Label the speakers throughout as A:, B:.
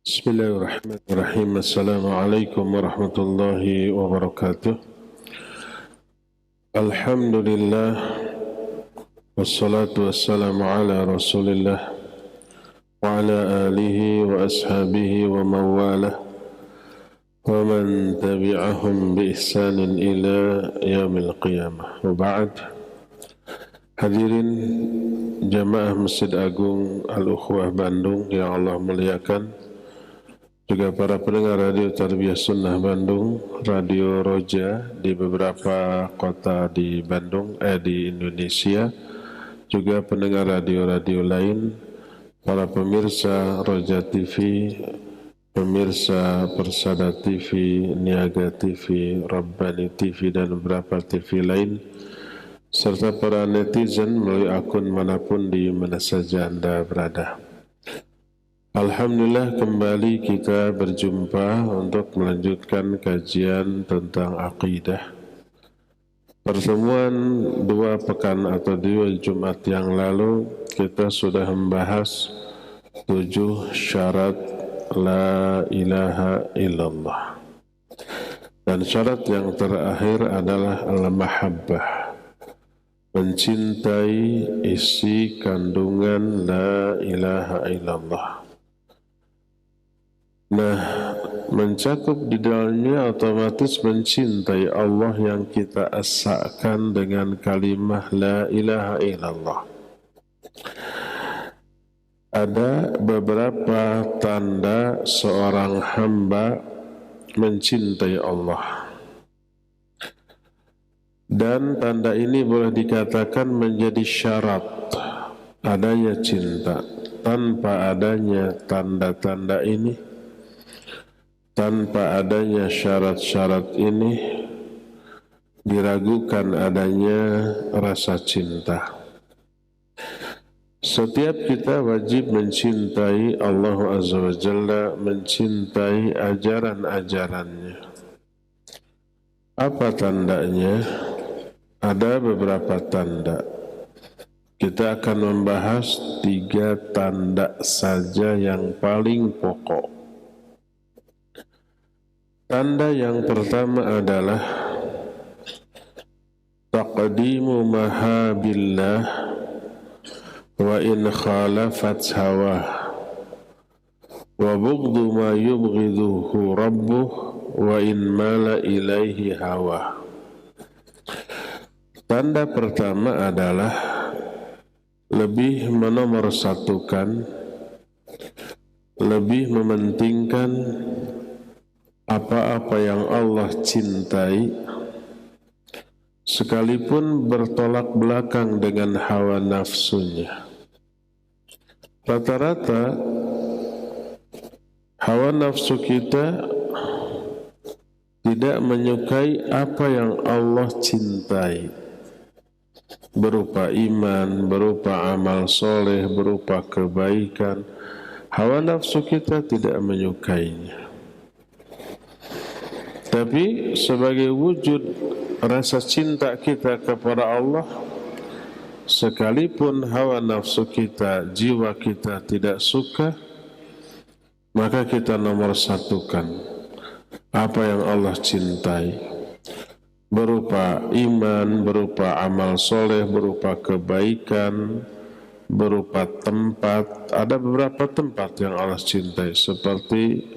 A: Bismillahirrahmanirrahim. Assalamualaikum warahmatullahi wabarakatuh. Alhamdulillah, wassalatu wassalamu ala rasulillah wa ala alihi wa ashabihi wa mawalah wa man tabi'ahum bi ihsanin ila yaumil qiyamah. Wa ba'd. Hadirin jamaah Masjid Agung Al-Ukhwah Bandung yang Allah muliakan, juga para pendengar Radio Tarbiyah Sunnah Bandung, Radio Roja di beberapa kota di Bandung, di Indonesia, juga pendengar radio-radio lain, para pemirsa Roja TV, pemirsa Persada TV, Niaga TV, Rabbani TV, dan beberapa TV lain, serta para netizen melalui akun manapun di mana saja Anda berada. Alhamdulillah, kembali kita berjumpa untuk melanjutkan kajian tentang akidah. Pertemuan 2 pekan atau 2 Jumat yang lalu kita sudah membahas 7 syarat la ilaha illallah. Dan syarat yang terakhir adalah al-mahabbah, mencintai isi kandungan la ilaha illallah. Nah, mencakup di dalamnya otomatis mencintai Allah yang kita esahkan dengan kalimah la ilaha illallah. Ada beberapa tanda seorang hamba mencintai Allah, dan tanda ini boleh dikatakan menjadi syarat adanya cinta. Tanpa adanya tanda-tanda ini, tanpa adanya syarat-syarat ini, diragukan adanya rasa cinta. Setiap kita wajib mencintai Allah Azza wa Jalla, mencintai ajaran-ajarannya. Apa tandanya? Ada beberapa tanda. Kita akan membahas 3 tanda saja yang paling pokok. Tanda yang pertama adalah taqdimu mahabillah wa in khalafat hawah wa bughdu ma yubghiduhu rabbuh wa in mala ilaihi hawa. Tanda pertama adalah lebih menomorsatukan, lebih mementingkan apa-apa yang Allah cintai, sekalipun bertolak belakang dengan hawa nafsunya. Rata-rata hawa nafsu kita tidak menyukai apa yang Allah cintai, berupa iman, berupa amal soleh, berupa kebaikan. Hawa nafsu kita tidak menyukainya. Tapi sebagai wujud rasa cinta kita kepada Allah, sekalipun hawa nafsu kita, jiwa kita tidak suka, maka kita nomorsatukan apa yang Allah cintai, berupa iman, berupa amal soleh, berupa kebaikan, berupa tempat. Ada beberapa tempat yang Allah cintai, seperti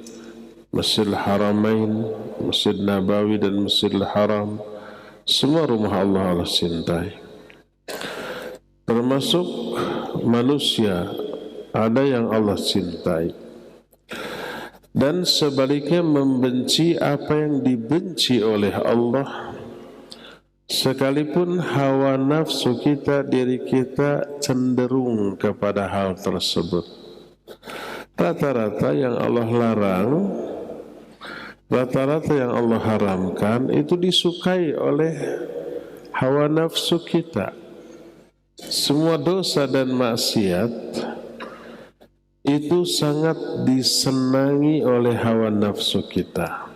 A: Masjidil Haramain, Masjid Nabawi, dan Masjidil Haram. Semua rumah Allah cintai. Termasuk manusia, ada yang Allah cintai. Dan sebaliknya membenci apa yang dibenci oleh Allah, sekalipun hawa nafsu kita, diri kita cenderung kepada hal tersebut. Rata-rata yang Allah larang, rata-rata yang Allah haramkan itu disukai oleh hawa nafsu kita. Semua dosa dan maksiat itu sangat disenangi oleh hawa nafsu kita.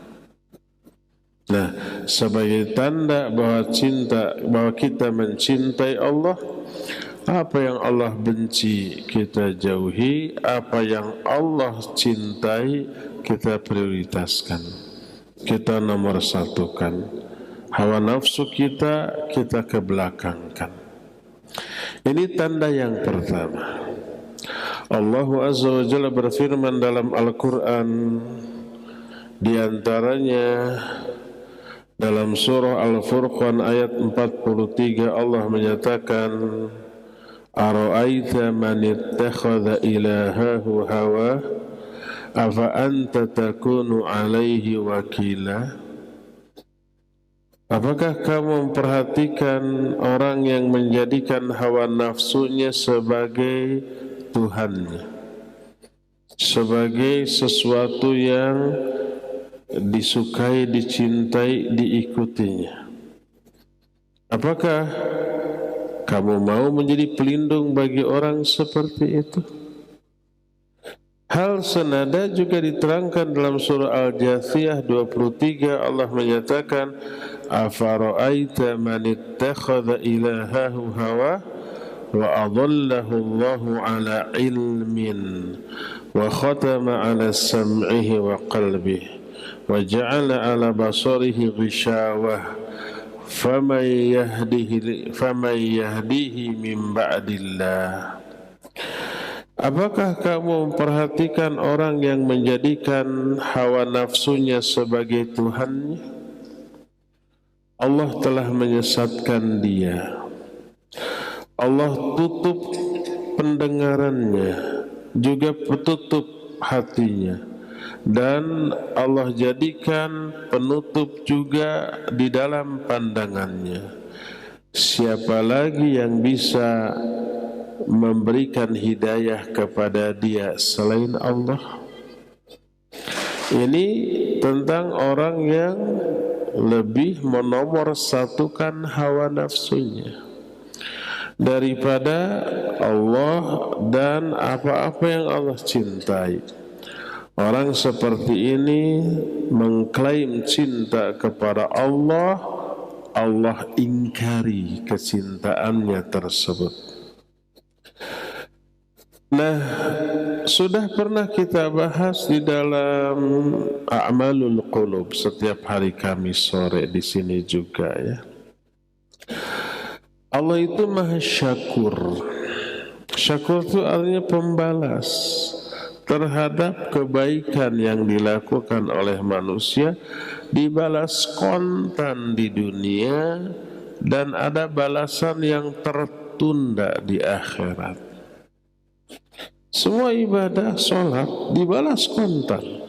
A: Nah, sebagai tanda bahwa kita mencintai Allah, Apa yang Allah benci kita jauhi, apa yang Allah cintai kita prioritaskan, kita nomor satukan. Hawa nafsu kita kebelakangkan. Ini tanda yang pertama. Allah Azza wa Jalla berfirman dalam Al-Quran, di antaranya dalam surah Al-Furqan ayat 43 Allah menyatakan, Ara'aita man ittakhadha ilahahu hawa afa anta takunu alaihi wakila. Apakah kamu memperhatikan orang yang menjadikan hawa nafsunya sebagai Tuhannya, sebagai sesuatu yang disukai, dicintai, diikutinya? Apakah kamu mau menjadi pelindung bagi orang seperti itu? Hal senada juga diterangkan dalam surah Al-Jathiyah 23. Allah menyatakan, Afara'aita man ittakhadha ilahahu hawa wa adallahu Allahu ala ilmin wa khatama ala sam'ihi wa qalbihi wa ja'ala ala basarihi ghishawah faman yahdihi min ba'dillah. Apakah kamu memperhatikan orang yang menjadikan hawa nafsunya sebagai Tuhannya? Allah telah menyesatkan dia. Allah tutup pendengarannya, juga tutup hatinya, dan Allah jadikan penutup juga di dalam pandangannya. Siapa lagi yang bisa memberikan hidayah kepada dia selain Allah? Ini tentang orang yang lebih menomorsatukan hawa nafsunya daripada Allah dan apa-apa yang Allah cintai. Orang seperti ini mengklaim cinta kepada Allah, Allah ingkari kecintaannya tersebut. Nah, sudah pernah kita bahas di dalam A'malul Qulub setiap hari Kamis sore di sini juga ya. Allah itu Maha Syakur. Syakur itu artinya pembalas terhadap kebaikan yang dilakukan oleh manusia, dibalas kontan di dunia dan ada balasan yang tertunda di akhirat. Semua ibadah, sholat dibalas kontan,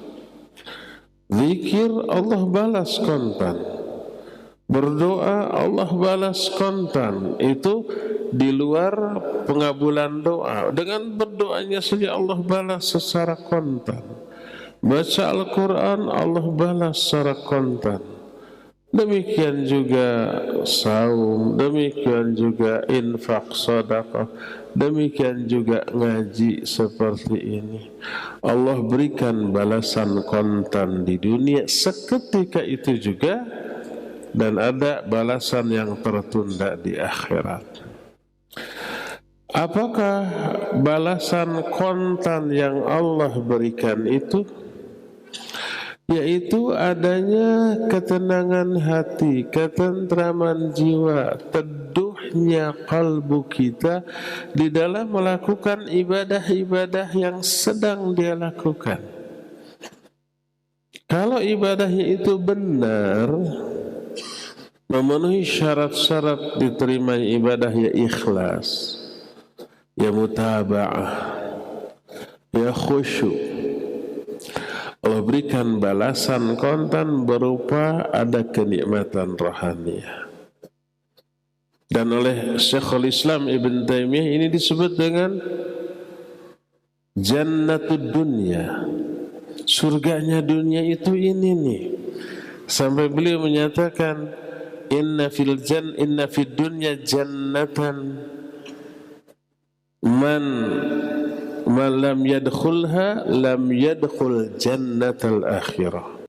A: zikir Allah balas kontan, berdoa Allah balas kontan. Itu di luar pengabulan doa. Dengan berdoanya saja Allah balas secara kontan. Baca Al-Quran Allah balas secara kontan. Demikian juga saum, demikian juga infak sedekah, demikian juga ngaji seperti ini. Allah berikan balasan kontan di dunia seketika itu juga, dan ada balasan yang tertunda di akhirat. Apakah balasan kontan yang Allah berikan itu? Yaitu adanya ketenangan hati, ketentraman jiwa, teduhnya kalbu kita di dalam melakukan ibadah-ibadah yang sedang dia lakukan. Kalau ibadahnya itu benar, memenuhi syarat-syarat diterima ibadah, ya ikhlas, ya mutaba'ah, ya khusyuk, Allah berikan balasan kontan berupa ada kenikmatan rohaniah. Dan oleh Syekhul Islam Ibn Taimiyah ini disebut dengan jannatud dunya, surganya dunia itu ini nih. Sampai beliau menyatakan inna fid dunya jannatan man lam yadkhulha lam yadkhul jannatal akhirah.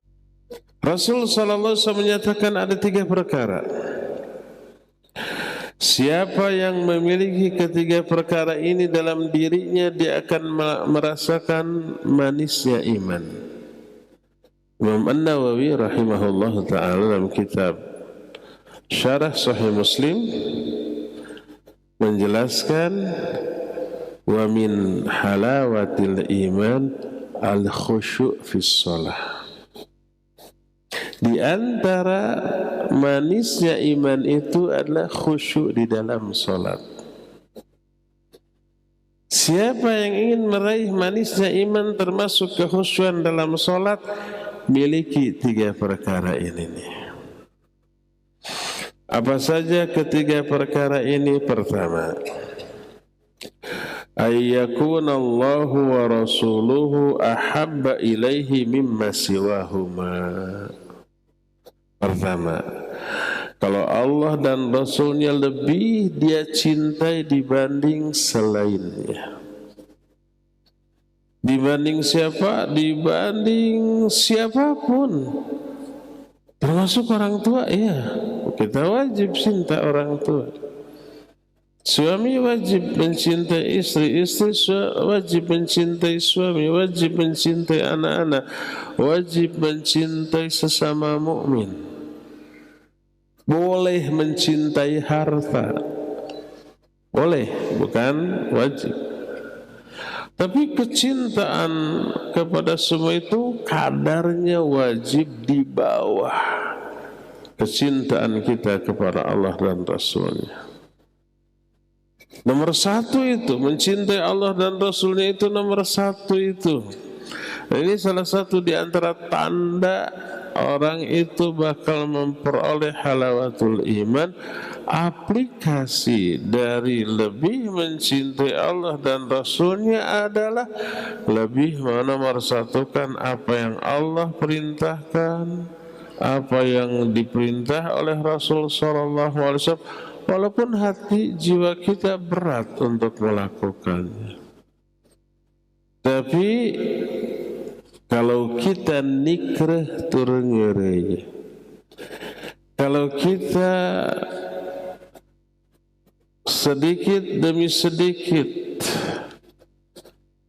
A: Rasul sallallahu alaihi wasallam menyatakan ada 3 perkara. Siapa yang memiliki ketiga perkara ini dalam dirinya, dia akan merasakan manisnya iman. Imam An-Nawawi rahimahullah ta'ala dalam kitab Syarah Sahih Muslim menjelaskan, wa min halawatil iman al-khusyu' fis shalah. Di antara manisnya iman itu adalah khusyuk di dalam sholat. Siapa yang ingin meraih manisnya iman termasuk kekhusyuan dalam sholat, miliki tiga perkara ini nih. Apa saja ketiga perkara ini? Pertama, ayyakuna Allahu wa rasuluhu ahabba ilaihi mimma siwahuma. Pertama, kalau Allah dan Rasulnya lebih dia cintai dibanding selainnya. Dibanding siapa? Dibanding siapapun, termasuk orang tua. Ya, kita wajib cinta orang tua. Suami wajib mencintai istri, istri wajib mencintai suami, wajib mencintai anak-anak, wajib mencintai sesama mukmin. Boleh mencintai harta, boleh, bukan wajib. Tapi kecintaan kepada semua itu kadarnya wajib di bawah kecintaan kita kepada Allah dan Rasulnya. Nomor satu itu, mencintai Allah dan Rasulnya itu nomor satu itu. Nah, ini salah satu di antara tanda orang itu bakal memperoleh halawatul iman. Aplikasi dari lebih mencintai Allah dan Rasulnya adalah lebih menomorsatukan apa yang Allah perintahkan, apa yang diperintah oleh Rasul Sallallahu Alaihi Wasallam, walaupun hati jiwa kita berat untuk melakukannya. Tapi kalau kita nikrah turun ngerei, kalau kita sedikit demi sedikit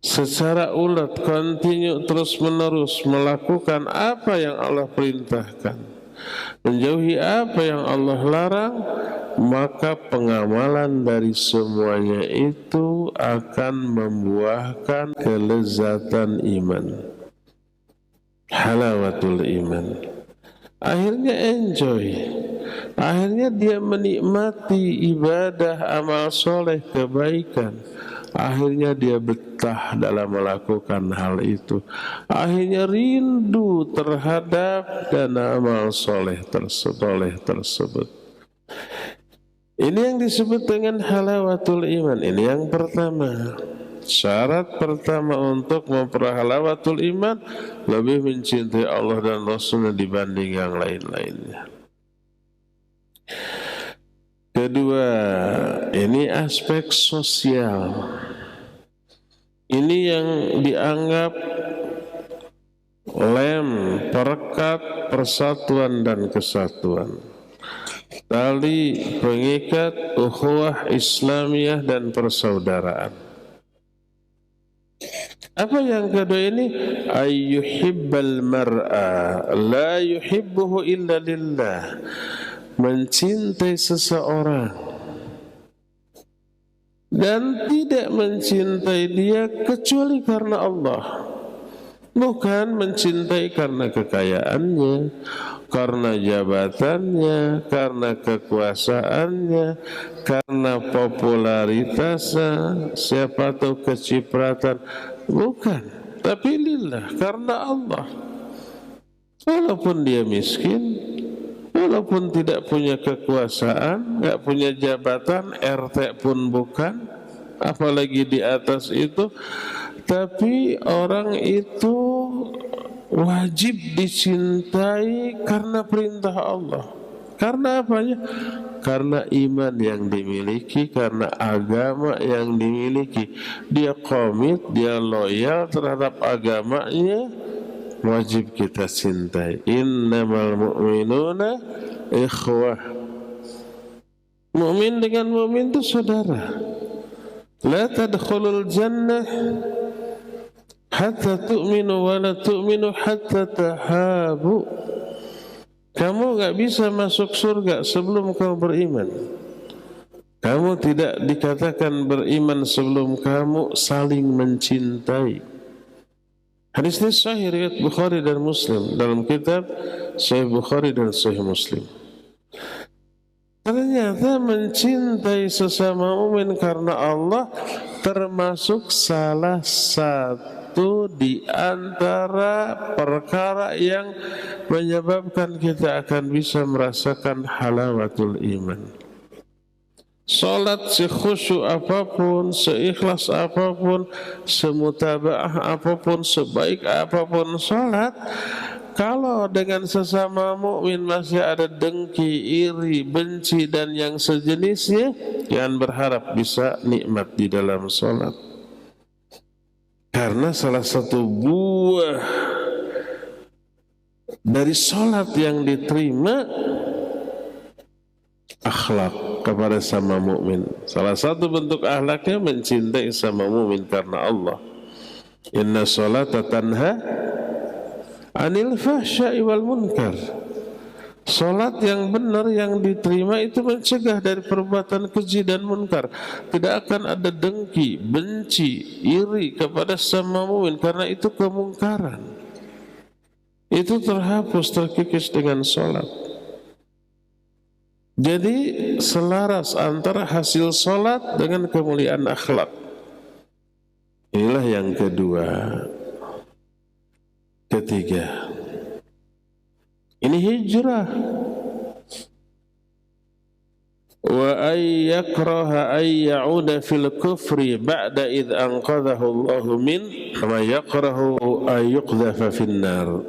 A: secara ulat kontinu terus menerus melakukan apa yang Allah perintahkan, menjauhi apa yang Allah larang, maka pengamalan dari semuanya itu akan membuahkan kelezatan iman, halawatul iman. Akhirnya enjoy, akhirnya dia menikmati ibadah, amal soleh, kebaikan. Akhirnya dia betah dalam melakukan hal itu. Akhirnya rindu terhadap dan amal soleh tersebut. Ini yang disebut dengan halawatul iman. Ini yang pertama. Syarat pertama untuk memperoleh halawatul iman, lebih mencintai Allah dan Rasulnya dibanding yang lain-lainnya. Kedua, ini aspek sosial. Ini yang dianggap lem perekat persatuan dan kesatuan, tali pengikat ukhuwah Islamiyah dan persaudaraan. Apa yang kedua ini? Ayyuhibbal mar'a la yuhibbuhu illa lillah. Mencintai seseorang dan tidak mencintai dia kecuali karena Allah. Bukan mencintai karena kekayaannya, karena jabatannya, karena kekuasaannya, karena popularitasnya, siapa tahu kecipratan. Bukan, tapi lillah, karena Allah. Walaupun dia miskin, walaupun tidak punya kekuasaan, nggak punya jabatan, RT pun bukan, apalagi di atas itu, tapi orang itu wajib dicintai karena perintah Allah. Karena apanya? Karena iman yang dimiliki, karena agama yang dimiliki. Dia komit, dia loyal terhadap agamanya, wajib kita cintai. Innamal mu'minuna ikhwah. Mukmin dengan mukmin itu saudara. La tadkhulul jannah hatta tu'minu wa la tu'minu hatta tahabu. Kamu gak bisa masuk surga sebelum kamu beriman. Kamu tidak dikatakan beriman sebelum kamu saling mencintai. Hadis ini sahih riwayat Bukhari dan Muslim dalam kitab Sahih Bukhari dan Sahih Muslim. Ternyata mencintai sesama mukmin karena Allah termasuk salah satu di antara perkara yang menyebabkan kita akan bisa merasakan halawatul iman. Salat sekhusyuk apapun, seikhlas apapun, semutabaah apapun, sebaik apapun salat, kalau dengan sesama mukmin masih ada dengki, iri, benci dan yang sejenisnya, jangan berharap bisa nikmat di dalam salat. Karena salah satu buah dari salat yang diterima akhlak kepada sama mukmin. Salah satu bentuk akhlaknya mencintai sama mukmin karena Allah. Inna sholata tanha anil fahsya'i wal munkar. Salat yang benar yang diterima itu mencegah dari perbuatan keji dan munkar. Tidak akan ada dengki, benci, iri kepada sama mukmin karena itu kemungkaran. Itu terhapus, terkikis dengan salat. Jadi selaras antara hasil salat dengan kemuliaan akhlak. Inilah yang kedua. Ketiga, ini hijrah. Wa ay yakraha ay ya'uda fil kufri ba'da id anqadhahu Allahu min kama yakrahu ay yuqdhafa fin nar.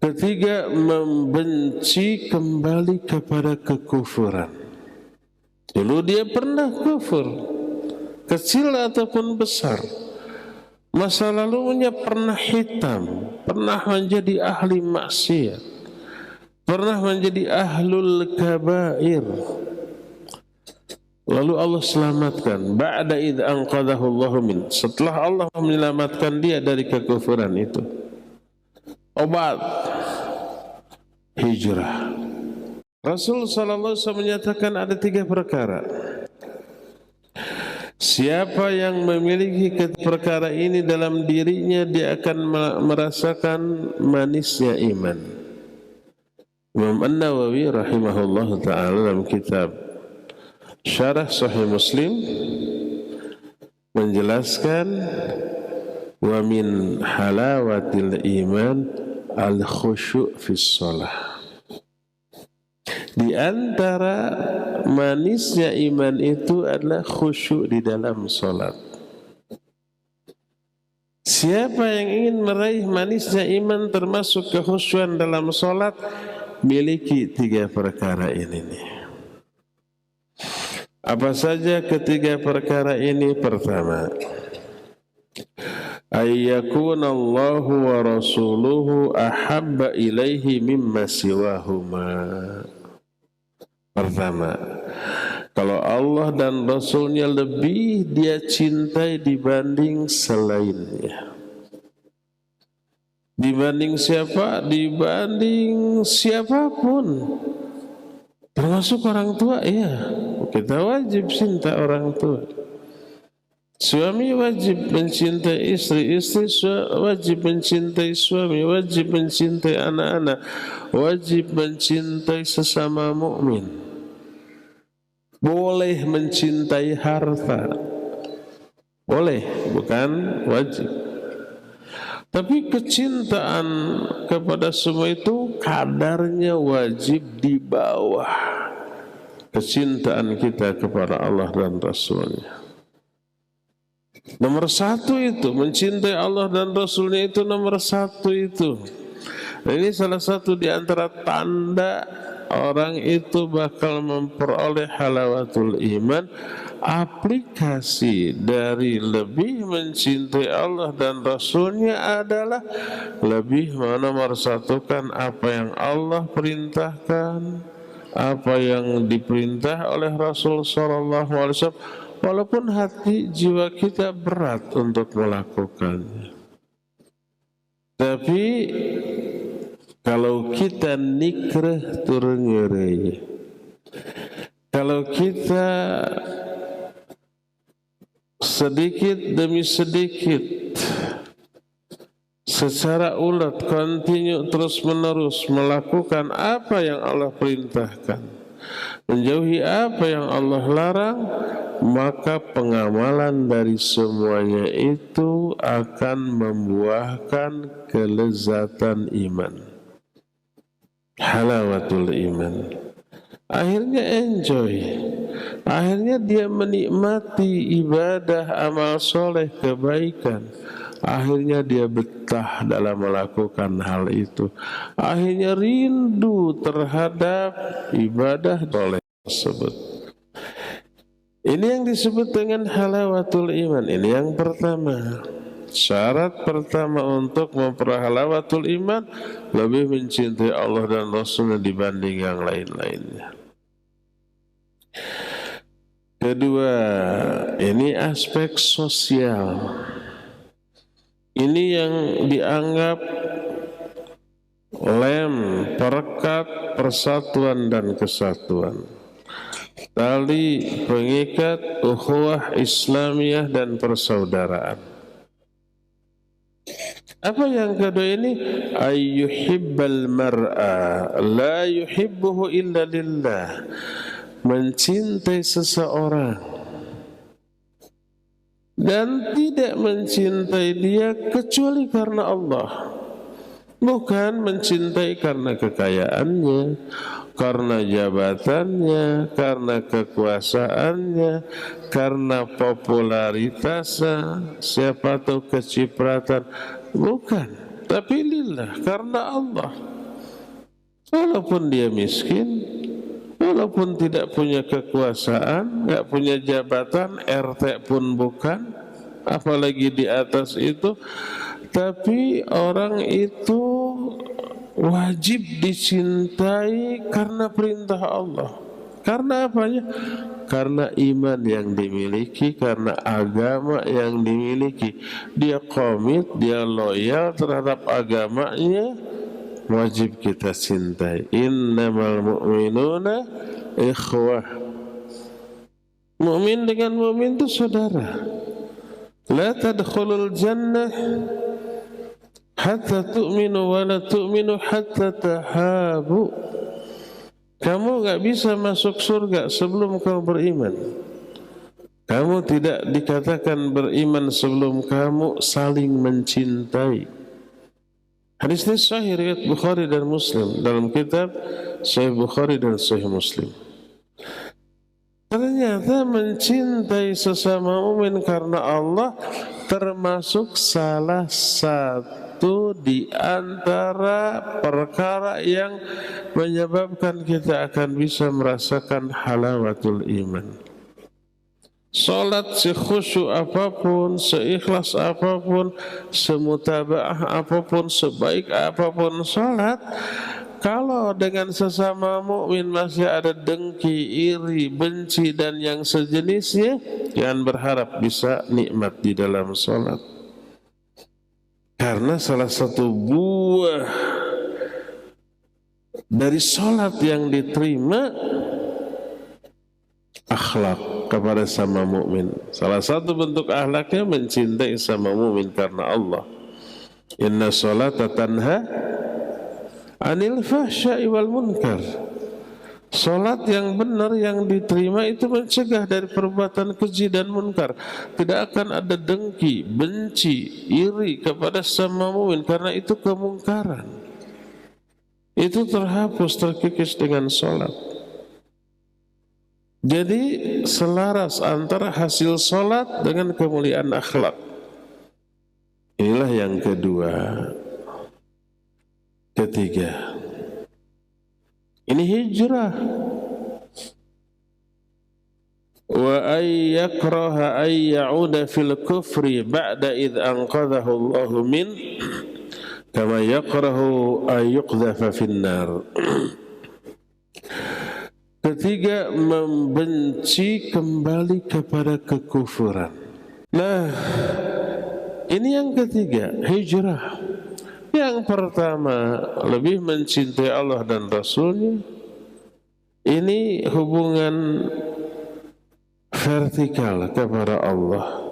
A: Ketiga, membenci kembali kepada kekufuran. Dulu dia pernah kufur, kecil ataupun besar. Masa lalunya pernah hitam, pernah menjadi ahli maksiat, pernah menjadi ahlul kabair. Lalu Allah selamatkan. Ba'da idh anqadhahu Allahu min. Setelah Allah menyelamatkan dia dari kekufuran itu. Obat hijrah. Rasul sallallahu alaihi wasallam menyatakan ada 3 perkara. Siapa yang memiliki perkara ini dalam dirinya, dia akan merasakan manisnya iman. Imam An-Nawawi rahimahullah ta'ala dalam kitab Syarah Sahih Muslim menjelaskan wa min halawatil iman al-khusyu' fis shalah. Di antara manisnya iman itu adalah khusyuk di dalam salat. Siapa yang ingin meraih manisnya iman termasuk kekhusyuan dalam salat, miliki 3 perkara ini nih. Apa saja ketiga perkara ini? Pertama, ayyakuna Allahu wa rasuluhu ahabba ilaihi mimma siwahuma. Pertama, kalau Allah dan Rasulnya lebih dia cintai dibanding selainnya. Dibanding siapa? Dibanding siapapun, termasuk orang tua. Ya, kita wajib cinta orang tua. Suami wajib mencintai istri, istri wajib mencintai suami, wajib mencintai anak-anak, wajib mencintai sesama mukmin. Boleh mencintai harta, boleh, bukan wajib. Tapi kecintaan kepada semua itu kadarnya wajib di bawah kecintaan kita kepada Allah dan Rasulnya. Nomor 1 itu mencintai Allah dan Rasulnya, itu nomor 1 itu. Ini salah satu di antara tanda orang itu bakal memperoleh halawatul iman. Aplikasi dari lebih mencintai Allah dan Rasulnya adalah lebih menomorsatukan apa yang Allah perintahkan, apa yang diperintah oleh Rasul sallallahu alaihi wasallam, walaupun hati jiwa kita berat untuk melakukannya. Tapi kalau kita nikreh turun ngerei, kalau kita sedikit demi sedikit secara ulet, kontinu, terus menerus melakukan apa yang Allah perintahkan, menjauhi apa yang Allah larang, maka pengamalan dari semuanya itu akan membuahkan kelezatan iman, halawatul iman. Akhirnya enjoy, akhirnya dia menikmati ibadah, amal soleh, kebaikan. Akhirnya dia betah dalam melakukan hal itu. Akhirnya rindu terhadap ibadah soleh tersebut. Ini yang disebut dengan halawatul iman. Ini yang pertama. Syarat pertama untuk memperoleh halawatul iman, lebih mencintai Allah dan Rasulnya dibanding yang lain-lainnya. Kedua, ini aspek sosial. Ini yang dianggap lem, perekat persatuan dan kesatuan, tali pengikat ukhuwah Islamiyah dan persaudaraan. Apa yang kedua ini? Ayyuhibbal mar'a la yuhibbuhu illa lillah. Mencintai seseorang dan tidak mencintai dia kecuali karena Allah. Bukan mencintai karena kekayaannya, karena jabatannya, karena kekuasaannya, karena popularitasnya, siapa tahu kecipratan. Bukan, tapi lillah, karena Allah. Walaupun dia miskin, walaupun tidak punya kekuasaan, nggak punya jabatan, RT pun bukan, apalagi di atas itu, tapi orang itu wajib dicintai karena perintah Allah. Karena apanya? Karena iman yang dimiliki, karena agama yang dimiliki. Dia komit, dia loyal terhadap agamanya, wajib kita cintai. Innamal mu'minuna ikhwah. Mu'min dengan mu'min itu saudara. La tadkhulul jannah hatta tu'minu wa la tu'minu hatta tahabu. Kamu gak bisa masuk surga sebelum kamu beriman. Kamu tidak dikatakan beriman sebelum kamu saling mencintai. Hadis ini sahih riwayat Bukhari dan Muslim, dalam kitab Sahih Bukhari dan Sahih Muslim. Ternyata mencintai sesama mukmin karena Allah termasuk salah satu di antara perkara yang menyebabkan kita akan bisa merasakan halawatul iman. Salat sekhusyuk apapun, seikhlas apapun, semutabaah apapun, sebaik apapun salat, kalau dengan sesama mukmin masih ada dengki, iri, benci dan yang sejenisnya, jangan berharap bisa nikmat di dalam salat. Karena salah satu buah dari salat yang diterima akhlak kepada sama mukmin. Salah satu bentuk akhlaknya mencintai sama mukmin karena Allah. Inna salata tanha anil fahsya'i wal munkar. Salat yang benar yang diterima itu mencegah dari perbuatan keji dan munkar. Tidak akan ada dengki, benci, iri kepada sama mukmin karena itu kemungkaran. Itu terhapus, terkikis dengan salat. Jadi selaras antara hasil salat dengan kemuliaan akhlak. Inilah yang kedua. Ketiga, ini hijrah. Wa ay yakraha ay ya'uda fil kufri ba'da id anqadhahu Allahu min kama yakrahu ay yuqdhafa fin nar. Ketiga, membenci kembali kepada kekufuran. Nah, ini yang ketiga, hijrah. Yang pertama, lebih mencintai Allah dan Rasulnya. Ini hubungan vertikal kepada Allah.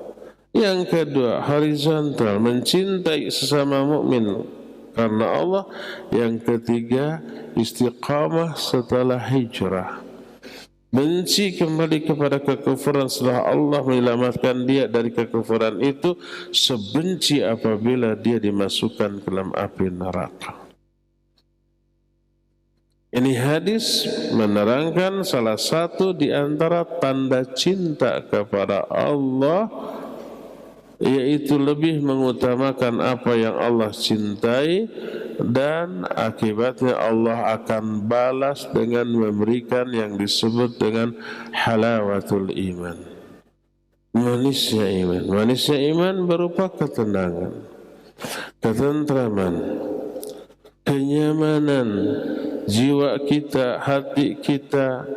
A: Yang kedua, horizontal, mencintai sesama mukmin karena Allah. Yang ketiga, istiqamah setelah hijrah. Benci kembali kepada kekufuran setelah Allah menyelamatkan dia dari kekufuran itu, sebenci apabila dia dimasukkan ke dalam api neraka. Ini hadis menerangkan salah satu di antara tanda cinta kepada Allah, yaitu lebih mengutamakan apa yang Allah cintai, dan akibatnya Allah akan balas dengan memberikan yang disebut dengan halawatul iman, manisnya iman. Manisnya iman berupa ketenangan, ketentraman, kenyamanan jiwa kita, hati kita,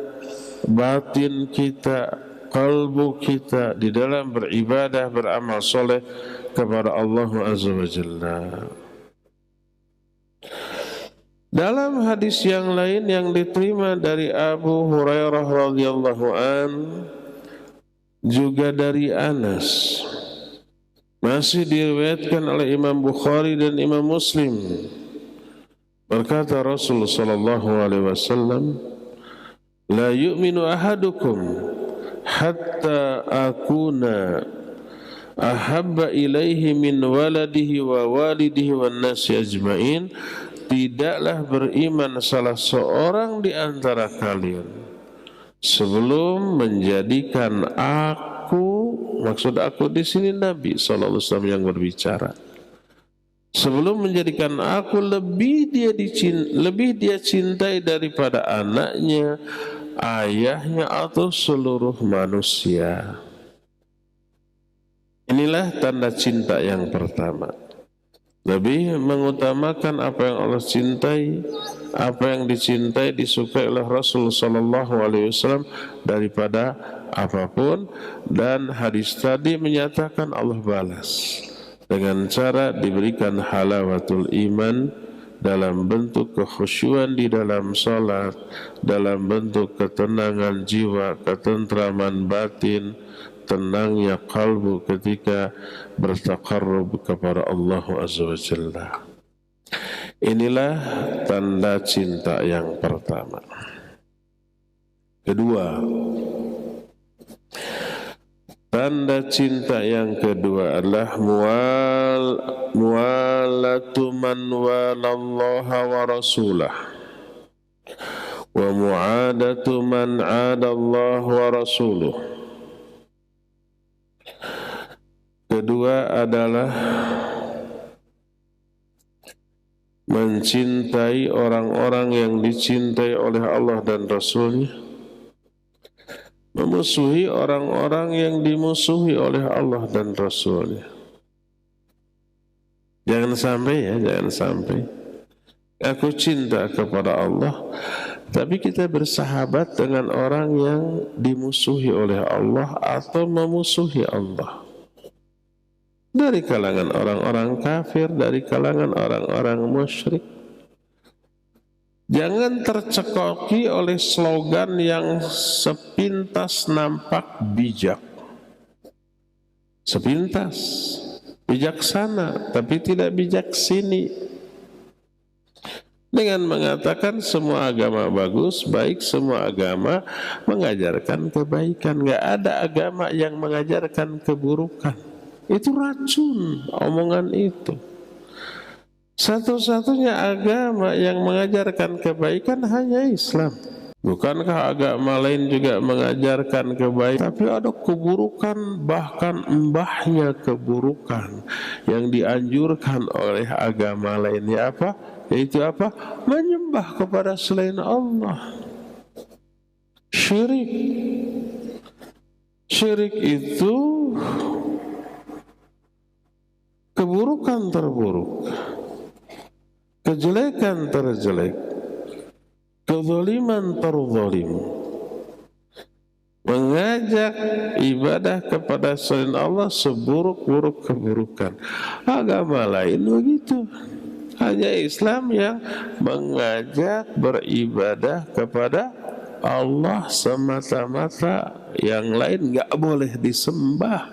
A: batin kita, kalbu kita di dalam beribadah, beramal soleh kepada Allah Azza wa Jalla. Dalam hadis yang lain yang diterima dari Abu Hurairah radhiyallahu an, juga dari Anas, masih diriwayatkan oleh Imam Bukhari dan Imam Muslim, berkata Rasulullah sallallahu alaihi wasallam, la yu'minu ahadukum hatta akuna ahabba ilaihi min waladihi wa walidihi wan nasi ajmain. Tidaklah beriman salah seorang di antara kalian sebelum menjadikan aku, maksud aku di sini Nabi sallallahu alaihi wasallam yang berbicara, sebelum menjadikan aku lebih dia cintai daripada anaknya, ayahnya, atau seluruh manusia. Inilah tanda cinta yang pertama. Lebih mengutamakan apa yang Allah cintai, apa yang dicintai, disukai oleh Rasul sallallahu alaihi wasallam daripada apapun. Dan hadis tadi menyatakan Allah balas dengan cara diberikan halawatul iman dalam bentuk kekhusyuan di dalam salat, dalam bentuk ketenangan jiwa, ketentraman batin, tenangnya kalbu ketika bertaqarrub kepada Allah Azza wa Jalla. Inilah tanda cinta yang pertama. Kedua, tanda cinta yang kedua adalah muwalatu man walallaha wa rasulah wa mu'adatu man 'adallaha wa rasuluh. Kedua adalah mencintai orang-orang yang dicintai oleh Allah dan Rasulnya, memusuhi orang-orang yang dimusuhi oleh Allah dan Rasulnya. Jangan sampai jangan sampai aku cinta kepada Allah, tapi kita bersahabat dengan orang yang dimusuhi oleh Allah atau memusuhi Allah. Dari kalangan orang-orang kafir, dari kalangan orang-orang musyrik. Jangan tercekoki oleh slogan yang sepintas nampak bijak. Sepintas, bijaksana, tapi tidak bijaksini. Dengan mengatakan semua agama bagus, baik, semua agama mengajarkan kebaikan. Nggak ada agama yang mengajarkan keburukan. Itu racun omongan itu. Satu-satunya agama yang mengajarkan kebaikan hanya Islam. Bukankah agama lain juga mengajarkan kebaikan? Tapi ada keburukan, bahkan embahnya keburukan yang dianjurkan oleh agama lainnya apa? Yaitu apa? Menyembah kepada selain Allah. Syirik. Syirik itu keburukan terburuk, kejelekan terjelek, kezaliman terzalim. mengajak ibadah kepada selain Allah seburuk-buruk keburukan. Agama lain begitu. Hanya Islam yang mengajak beribadah kepada Allah semata-mata, yang lain nggak boleh disembah.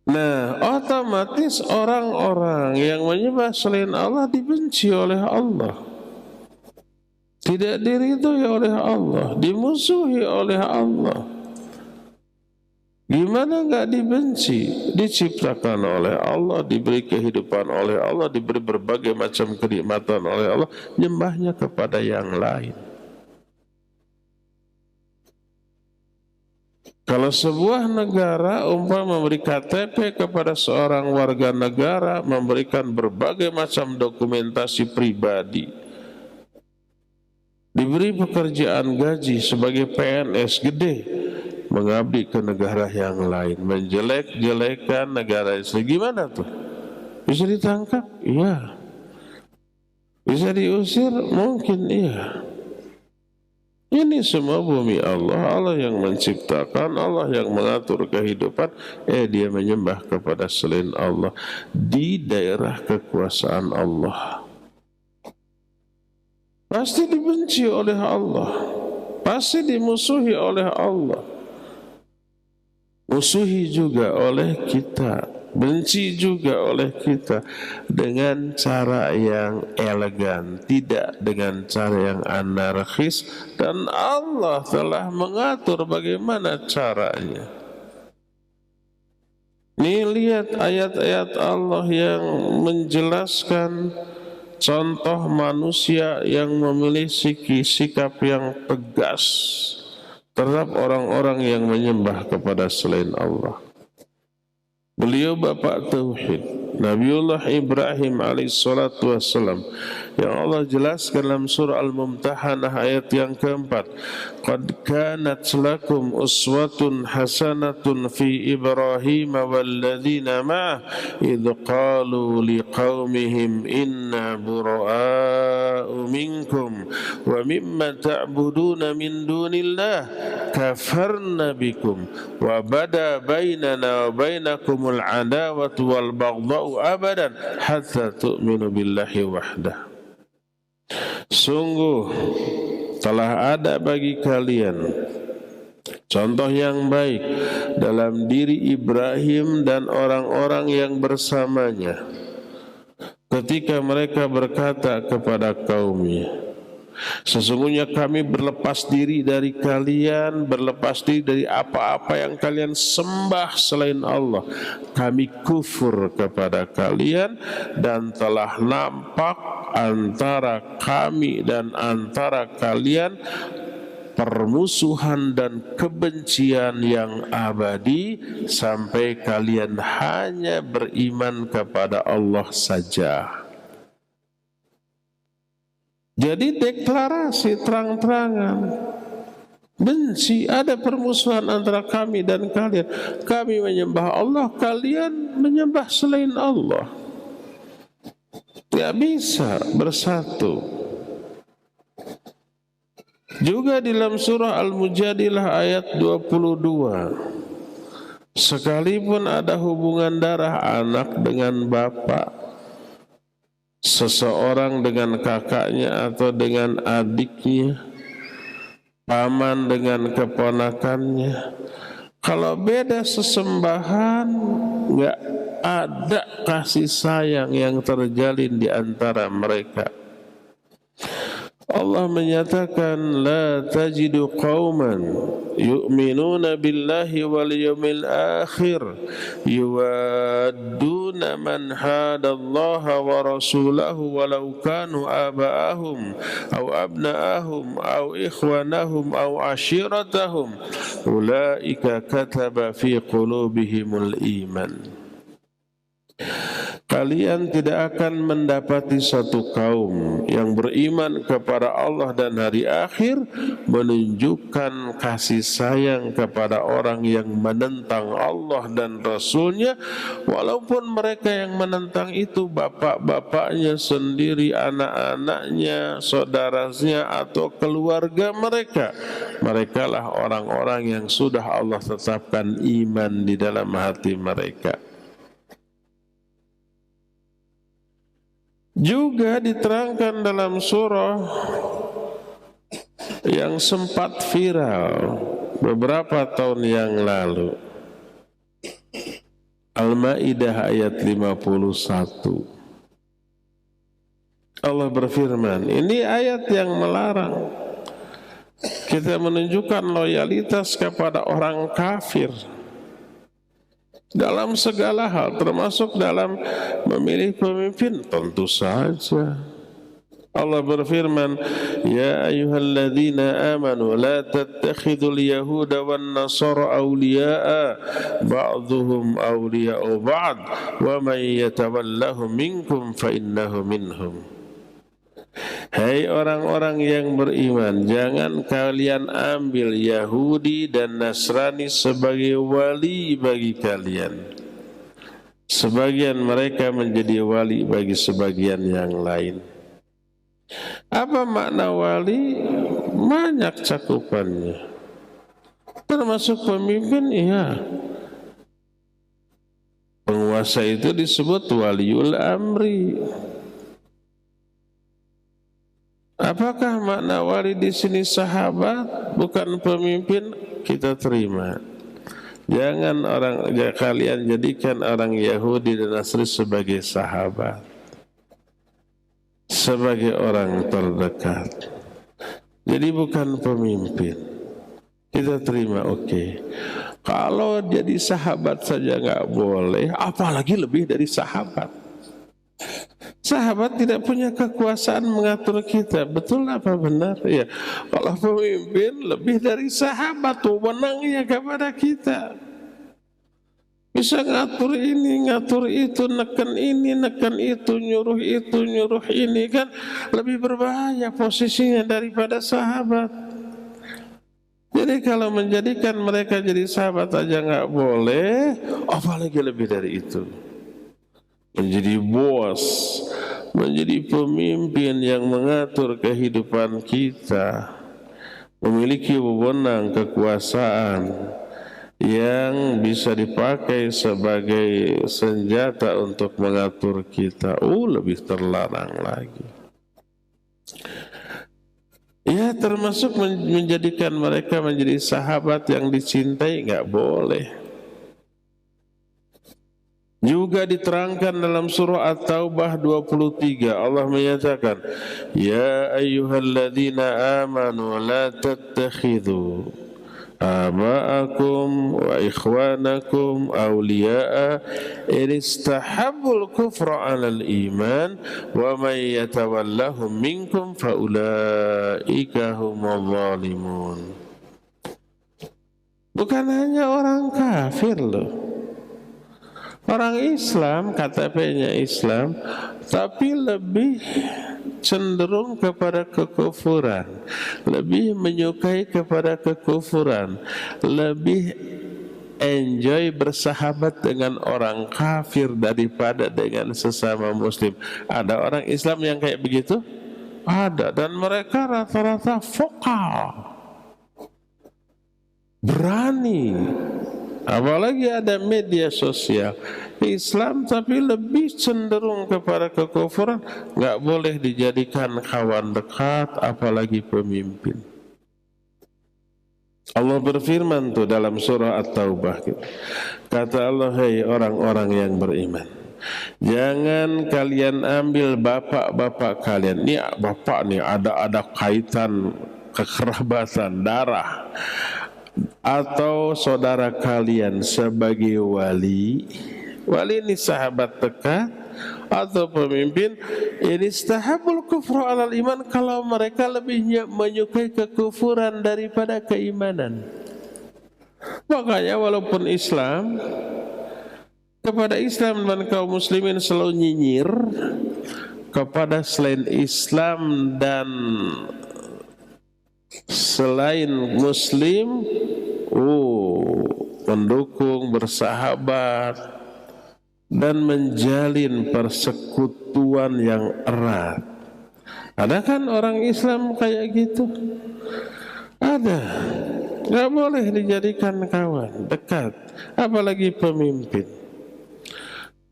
A: Nah, otomatis orang-orang yang menyembah selain Allah dibenci oleh Allah, tidak diridhoi oleh Allah, dimusuhi oleh Allah. Gimana nggak dibenci? Diciptakan oleh Allah, diberi kehidupan oleh Allah, diberi berbagai macam kenikmatan oleh Allah, nyembahnya kepada yang lain. Kalau sebuah negara umpama memberi KTP kepada seorang warga negara, memberikan berbagai macam dokumentasi pribadi, diberi pekerjaan gaji sebagai PNS gede, mengabdi ke negara yang lain, menjelek-jelekan negara Islam, gimana tuh? Bisa ditangkap? Iya. Bisa diusir? Mungkin iya. Ini semua bumi Allah, Allah yang menciptakan, Allah yang mengatur kehidupan. Dia menyembah kepada selain Allah di daerah kekuasaan Allah. Pasti dibenci oleh Allah, pasti dimusuhi oleh Allah, musuhi juga oleh kita, benci juga oleh kita dengan cara yang elegan, tidak dengan cara yang anarkis, dan Allah telah mengatur bagaimana caranya. Nih lihat ayat-ayat Allah yang menjelaskan contoh manusia yang memiliki sikap yang tegas terhadap orang-orang yang menyembah kepada selain Allah. Beliau bapak tauhid, Nabiullah Ibrahim alaihissalatu wassalam, yang Allah jelaskan dalam surah Al-Mumtahanah ayat yang keempat, qad kanat lakum uswatun hasanatun fi Ibrahim walladzina ma'ah idh qalu liqaumihim inna bura'a'u minkum wa mimma ta'buduna min dunillah kafarna bikum wa bada bainana wa bainakumul adawatu wal baghdha'u abadan hatta tu'minu billahi wahdah. Sungguh telah ada bagi kalian contoh yang baik dalam diri Ibrahim dan orang-orang yang bersamanya ketika mereka berkata kepada kaumnya, sesungguhnya kami berlepas diri dari kalian, berlepas diri dari apa-apa yang kalian sembah selain Allah. Kami kufur kepada kalian dan telah nampak antara kami dan antara kalian permusuhan dan kebencian yang abadi sampai kalian hanya beriman kepada Allah saja. Jadi deklarasi terang-terangan, benci, ada permusuhan antara kami dan kalian. Kami menyembah Allah, kalian menyembah selain Allah. Tidak bisa bersatu. Juga di dalam surah Al-Mujadilah ayat 22, sekalipun ada hubungan darah anak dengan bapak, seseorang dengan kakaknya atau dengan adiknya, paman dengan keponakannya, kalau beda sesembahan, nggak ada kasih sayang yang terjalin di antara mereka. Allah menyatakan, la tajidu qauman yu'minuna billahi wal yawmil akhir yuwadduna man hadallaha wa rasulahu walau kanu aba'ahum aw abna'ahum aw ikhwanahum aw ashiratahum ulaika kataba fi qulubihimul iman. Kalian tidak akan mendapati satu kaum yang beriman kepada Allah dan hari akhir menunjukkan kasih sayang kepada orang yang menentang Allah dan Rasulnya, walaupun mereka yang menentang itu bapak-bapaknya sendiri, anak-anaknya, saudaranya atau keluarga mereka. Merekalah orang-orang yang sudah Allah tetapkan iman di dalam hati mereka. Juga diterangkan dalam surah yang sempat viral beberapa tahun yang lalu, Al-Maidah ayat 51. Allah berfirman, ini ayat yang melarang kita menunjukkan loyalitas kepada orang kafir dalam segala hal, termasuk dalam memilih pemimpin. Tentu saja Allah berfirman, ya ayyuhalladzina amanu la tattakhidul yahuda wan nasara awliya'a ba'dhuhum awliya'u ba'd wa man yatawallahum minkum fa innahu minhum. Hai orang-orang yang beriman, jangan kalian ambil Yahudi dan Nasrani sebagai wali bagi kalian. Sebagian mereka menjadi wali bagi sebagian yang lain. Apa makna wali? Banyak cakupannya. Termasuk pemimpin, iya. Penguasa itu disebut waliul amri. Apakah makna wali di sini sahabat, bukan pemimpin? Kita terima. Jangan kalian jadikan orang Yahudi dan Nasrani sebagai sahabat, sebagai orang terdekat. Jadi bukan pemimpin. Kita terima, oke. Kalau jadi sahabat saja nggak boleh, apalagi lebih dari sahabat. Sahabat tidak punya kekuasaan mengatur kita. Betul apa benar? Ya. Kalau pemimpin lebih dari sahabat, wewenangnya kepada kita. Bisa ngatur ini, ngatur itu, neken ini, neken itu, nyuruh ini, kan lebih berbahaya posisinya daripada sahabat. Jadi kalau menjadikan mereka jadi sahabat aja nggak boleh, apalagi lebih dari itu. Menjadi bos, menjadi pemimpin yang mengatur kehidupan kita, memiliki wewenang kekuasaan yang bisa dipakai sebagai senjata untuk mengatur kita, lebih terlarang lagi. Ya, termasuk menjadikan mereka menjadi sahabat yang dicintai, nggak boleh. Juga diterangkan dalam surah At-Taubah 23, Allah menyatakan, ya ayyuhalladzina amanu la tattakhidhu aba'akum wa ikhwanakum awliya'a in istahabbul kufra 'alal iman wa man yatawallahum minkum fa ulaika humul zalimun. Bukan hanya orang kafir loh, orang Islam, KTP-nya Islam, tapi lebih cenderung kepada kekufuran, lebih menyukai kepada kekufuran, lebih enjoy bersahabat dengan orang kafir daripada dengan sesama muslim. Ada orang Islam yang kayak begitu? Ada, dan mereka rata-rata vokal, berani. Apalagi ada media sosial Islam, tapi lebih cenderung kepada kekufuran. Nggak boleh dijadikan kawan dekat, apalagi pemimpin. Allah berfirman tuh dalam surah At-Taubah, kata Allah, hai orang-orang yang beriman, jangan kalian ambil bapak-bapak kalian. Ini bapak nih ada kaitan kekerabatan darah, atau saudara kalian sebagai wali. Wali ini sahabat dekat atau pemimpin. Ini istahabul kufra 'alal iman, kalau mereka lebih menyukai kekufuran daripada keimanan. Makanya walaupun Islam, kepada Islam dan kaum muslimin selalu nyinyir, kepada selain Islam dan selain muslim mendukung, bersahabat dan menjalin persekutuan yang erat. Ada kan orang Islam kayak gitu? Ada. Gak boleh dijadikan kawan, dekat, apalagi pemimpin.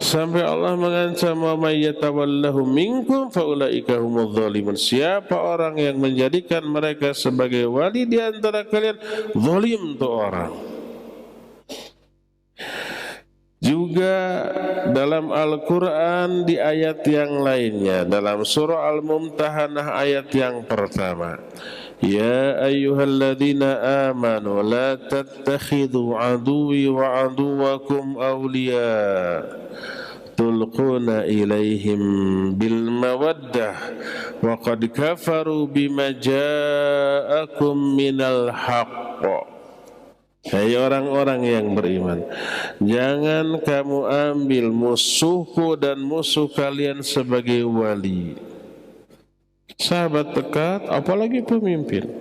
A: Sampai Allah mengancam, wa may yatawallahu minkum faulaika humudz zalimun. Siapa orang yang menjadikan mereka sebagai wali di antara kalian, zalim tuh orang. Juga dalam Al-Quran di ayat yang lainnya, dalam surah Al-Mumtahanah ayat yang pertama, ya ayyuhalladzina amanu la tattakhidhu aduwi wa aduwakum awliya tulquna ilaihim bil mawaddah wa qad kafaru bima ja'akum minal haqq. Hai orang-orang yang beriman, jangan kamu ambil musuhku dan musuh kalian sebagai wali, sahabat dekat, apalagi pemimpin.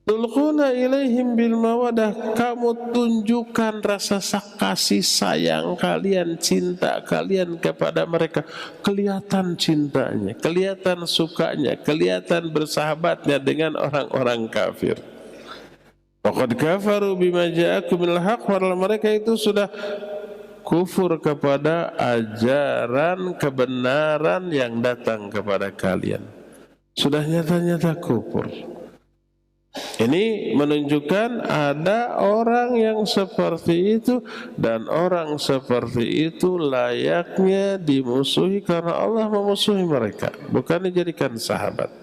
A: Tulquna ilaihim bil mawadah, kamu tunjukkan rasa kasih sayang kalian, cinta kalian kepada mereka. Kelihatan cintanya, kelihatan sukanya, kelihatan bersahabatnya dengan orang-orang kafir. Waqad kafaru bima ja'akum minal haqq, padahal mereka itu sudah kufur kepada ajaran kebenaran yang datang kepada kalian. Sudah nyata-nyata kufur. Ini menunjukkan ada orang yang seperti itu, dan orang seperti itu layaknya dimusuhi karena Allah memusuhi mereka, bukan dijadikan sahabat.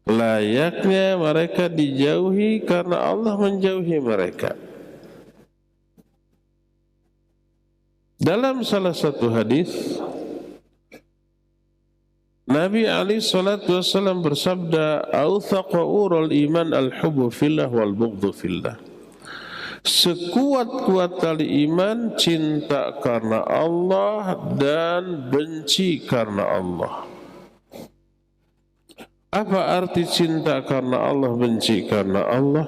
A: Layaknya mereka dijauhi karena Allah menjauhi mereka. Dalam salah satu hadis, Nabi alaihi salatu wasallam bersabda, "Awthaqa urul iman al-hubbu fillah wal bughdhu fillah." Sekuat-kuat tali iman cinta karena Allah dan benci karena Allah. Apa arti cinta karena Allah, benci karena Allah?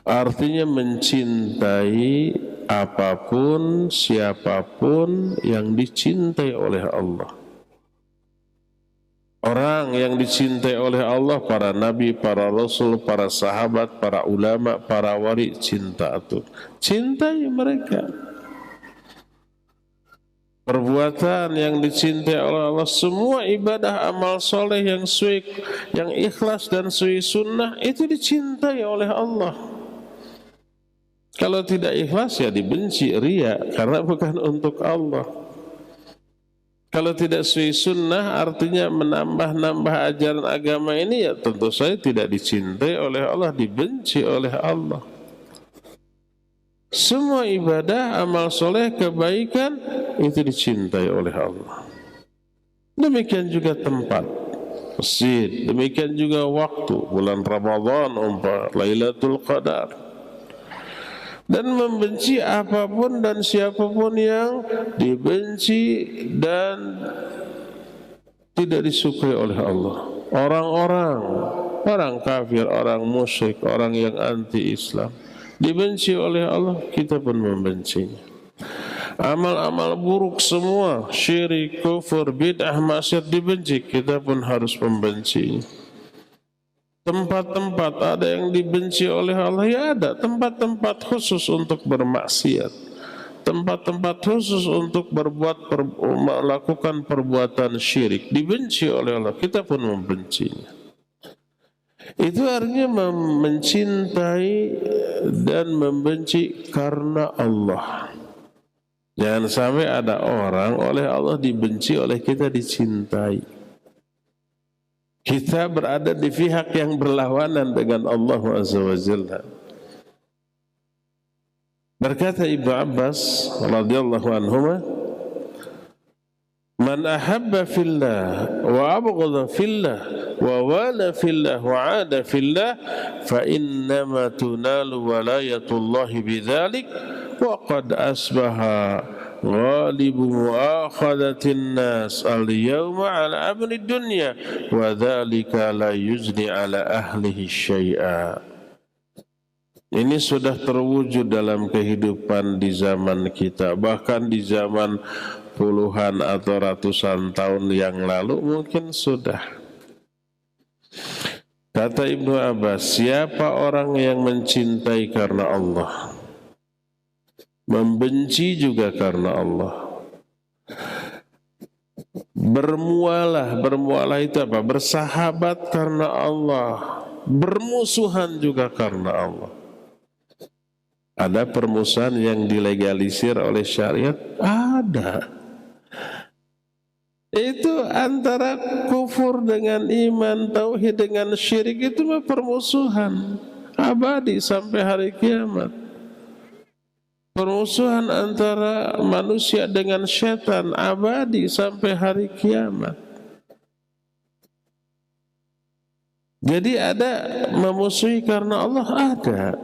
A: Artinya mencintai apapun, siapapun yang dicintai oleh Allah. Orang yang dicintai oleh Allah, para nabi, para rasul, para sahabat, para ulama, para wali, cinta itu. Cintai mereka. Perbuatan yang dicintai oleh Allah, semua ibadah amal soleh yang yang ikhlas dan sesuai sunnah itu dicintai oleh Allah. Kalau tidak ikhlas ya dibenci, riya, karena bukan untuk Allah. Kalau tidak sesuai sunnah, artinya menambah-nambah ajaran agama ini, ya tentu saja tidak dicintai oleh Allah, dibenci oleh Allah. Semua ibadah, amal soleh, kebaikan itu dicintai oleh Allah. Demikian juga tempat, masjid, demikian juga waktu, bulan Ramadan, Lailatul Qadar. Dan membenci apapun dan siapapun yang dibenci dan tidak disukai oleh Allah. Orang kafir, orang musyrik, orang yang anti-Islam dibenci oleh Allah, kita pun membencinya. Amal-amal buruk semua, syirik, kufur, bid'ah, maksiat dibenci, kita pun harus membencinya. Tempat-tempat ada yang dibenci oleh Allah, ya ada tempat-tempat khusus untuk bermaksiat, tempat-tempat khusus untuk melakukan perbuatan syirik, dibenci oleh Allah, kita pun membencinya. Itu artinya mencintai dan membenci karena Allah. Jangan sampai ada orang oleh Allah dibenci, oleh kita dicintai. Kita berada di pihak yang berlawanan dengan Allah Azza wa Jalla. Berkata Ibnu Abbas radhiyallahu anhuma, "Man ahabba fillah wa abghadha fillah wa wala fillah wa ada fillah fa innama tunalu walayatullahi bidzalik wa qad asbaha ghalibu muakhadatin nas al-yawma ala amri dunya wa dhalika la yuzni ala ahlihi syai'a. Ini sudah terwujud dalam kehidupan di zaman kita, bahkan di zaman puluhan atau ratusan tahun yang lalu mungkin sudah. Kata Ibnu Abbas, siapa orang yang mencintai karena Allah, membenci juga karena Allah, bermualah itu apa? Bersahabat karena Allah, bermusuhan juga karena Allah. Ada permusuhan yang dilegalisir oleh syariat? Ada. Itu antara kufur dengan iman, tauhid dengan syirik, itu mah permusuhan abadi sampai hari kiamat. Permusuhan antara manusia dengan setan abadi sampai hari kiamat. Jadi ada memusuhi karena Allah, ada.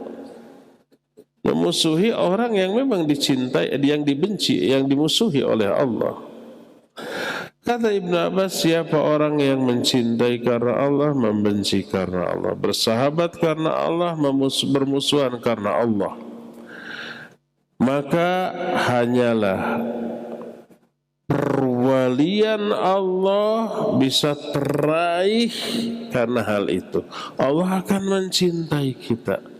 A: Memusuhi orang yang memang dicintai, yang dibenci, yang dimusuhi oleh Allah. Kata Ibnu Abbas, siapa orang yang mencintai karena Allah, membenci karena Allah, bersahabat karena Allah, bermusuhan karena Allah, maka hanyalah perwalian Allah bisa teraih karena hal itu. Allah akan mencintai kita.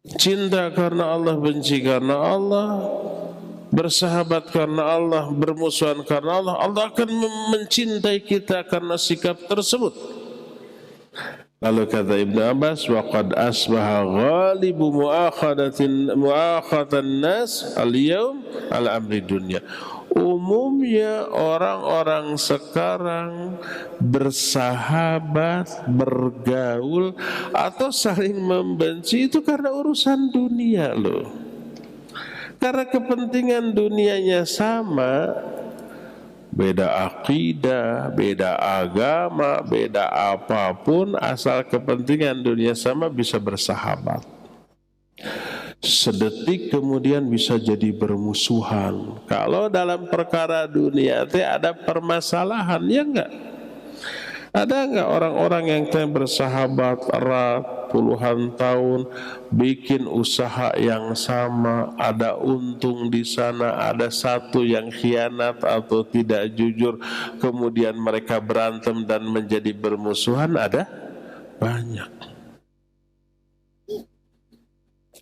A: Cinta karena Allah, benci karena Allah, bersahabat karena Allah, bermusuhan karena Allah, Allah akan mencintai kita karena sikap tersebut. Lalu kata Ibnu Abbas, wa qad asbaha ghalibu muakhatan nas al-yawm ala amri dunya. Umumnya orang-orang sekarang bersahabat, bergaul atau saling membenci itu karena urusan dunia loh. Karena kepentingan dunianya sama, beda akidah, beda agama, beda apapun, asal kepentingan dunia sama bisa bersahabat. Sedetik kemudian bisa jadi bermusuhan. Kalau dalam perkara dunia itu ada permasalahan, ya enggak? Ada enggak orang-orang yang bersahabat erat puluhan tahun, bikin usaha yang sama, ada untung di sana, ada satu yang khianat atau tidak jujur, kemudian mereka berantem dan menjadi bermusuhan? Ada banyak.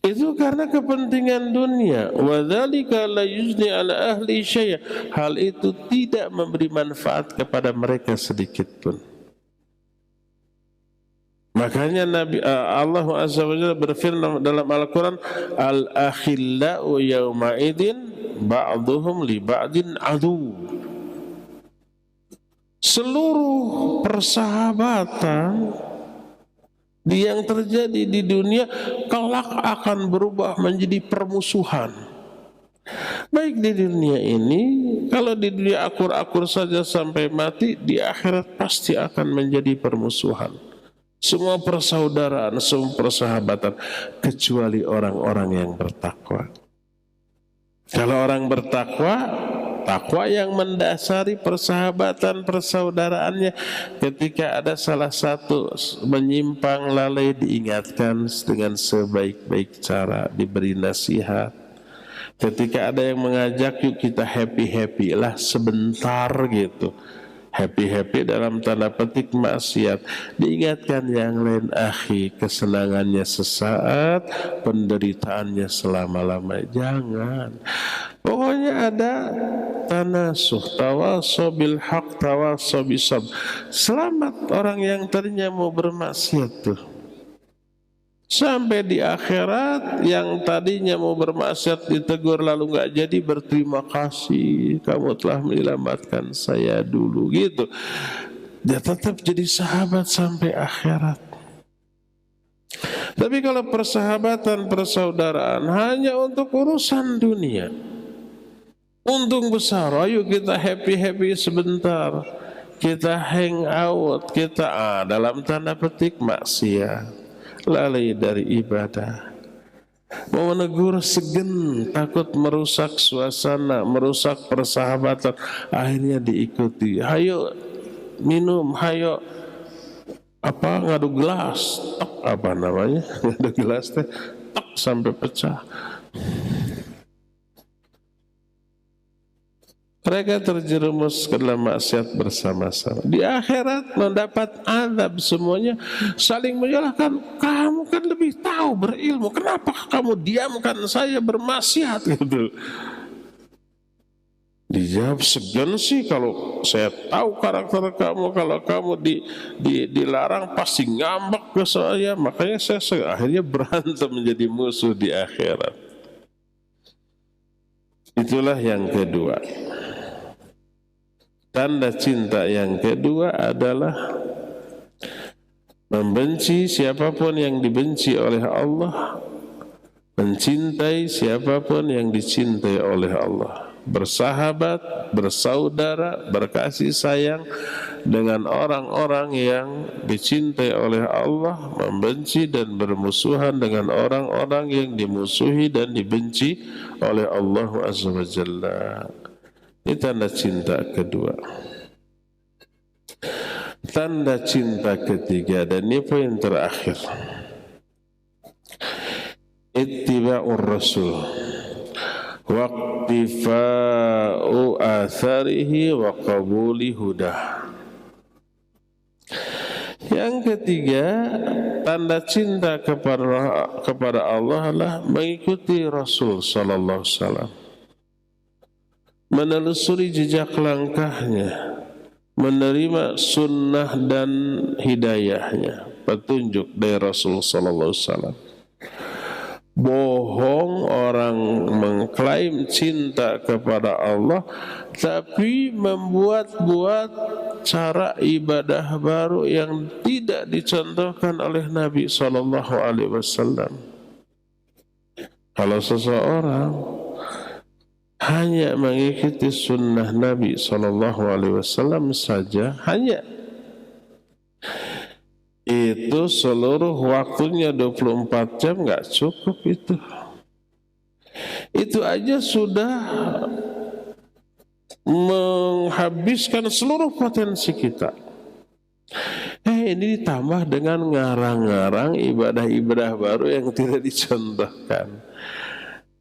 A: Itu karena kepentingan dunia. Wa dzalika la yuzni ala ahli syai'. Hal itu tidak memberi manfaat kepada mereka sedikit pun. Makanya Allah Azza wa Jalla berfirman dalam Al-Quran, al-akhillau yawma idin ba'duhum li ba'din adu. Seluruh persahabatan yang terjadi di dunia kelak akan berubah menjadi permusuhan. Baik di dunia ini, kalau di dunia akur-akur saja sampai mati, di akhirat pasti akan menjadi permusuhan. Semua persaudaraan, semua persahabatan, kecuali orang-orang yang bertakwa. Kalau orang bertakwa, takwa yang mendasari persahabatan persaudaraannya, ketika ada salah satu menyimpang lalai diingatkan dengan sebaik-baik cara, diberi nasihat. Ketika ada yang mengajak, yuk kita happy-happy lah sebentar gitu. Happy-happy dalam tanda petik maksiat, diingatkan yang lain, akhi, kesenangannya sesaat, penderitaannya selama-lamanya. Jangan. Pokoknya ada tanasuh, tawasaw bil haq, tawasaw bisabr. Selamat orang yang tadinya mau bermaksiat tuh. Sampai di akhirat yang tadinya mau bermaksiat ditegur lalu nggak jadi, berterima kasih, kamu telah menyelamatkan saya dulu gitu. Dia tetap jadi sahabat sampai akhirat. Tapi kalau persahabatan persaudaraan hanya untuk urusan dunia, untung besar, ayo kita happy-happy sebentar, kita hang out, kita dalam tanda petik maksiat, lalai dari ibadah. Mau menegur segan, takut merusak suasana, merusak persahabatan, akhirnya diikuti. Hayo minum, hayo ngadu gelas, tok ngadu gelas teh, tok sampai pecah. Mereka terjerumus ke dalam maksiat bersama-sama. Di akhirat mendapat azab semuanya, saling menyalahkan. Kamu kan lebih tahu berilmu, kenapa kamu diamkan saya bermaksiat gitu. Dijawab, segan sih kalau saya tahu karakter kamu, kalau kamu dilarang pasti ngambek ke saya, makanya saya akhirnya berantem menjadi musuh di akhirat. Itulah yang kedua. Tanda cinta yang kedua adalah membenci siapapun yang dibenci oleh Allah, mencintai siapapun yang dicintai oleh Allah, bersahabat, bersaudara, berkasih sayang dengan orang-orang yang dicintai oleh Allah, membenci dan bermusuhan dengan orang-orang yang dimusuhi dan dibenci oleh Allah Azza wa Jalla. Ini tanda cinta kedua. Tanda cinta ketiga, dan ini poin terakhir, ittiba'ur rasul waqtifa'u atharihi wa qabuli hudah. Yang ketiga, tanda cinta kepada Allah adalah mengikuti Rasul sallallahu alaihi wasallam, menelusuri jejak langkahnya, menerima sunnah dan hidayahnya, petunjuk dari Rasul sallallahu alaihi wasallam. Bohong orang mengklaim cinta kepada Allah tapi membuat-buat cara ibadah baru yang tidak dicontohkan oleh Nabi sallallahu alaihi wasallam. Kalau seseorang hanya mengikuti sunnah Nabi sallallahu alaihi wasallam saja, hanya itu seluruh waktunya 24 jam nggak cukup itu. Itu aja sudah menghabiskan seluruh potensi kita. Ini ditambah dengan ngarang-ngarang ibadah-ibadah baru yang tidak dicontohkan.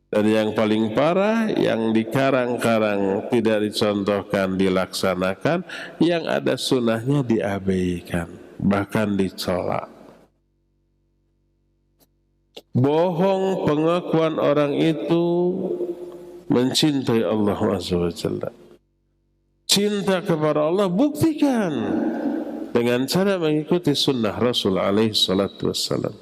A: Dan yang paling parah, yang dikarang-karang tidak dicontohkan, dilaksanakan, yang ada sunnahnya diabaikan, bahkan dicela. Bohong pengakuan orang itu mencintai Allah Azza wa Jalla. Cinta kepada Allah buktikan dengan cara mengikuti sunnah Rasul alaihi salatu wassalam.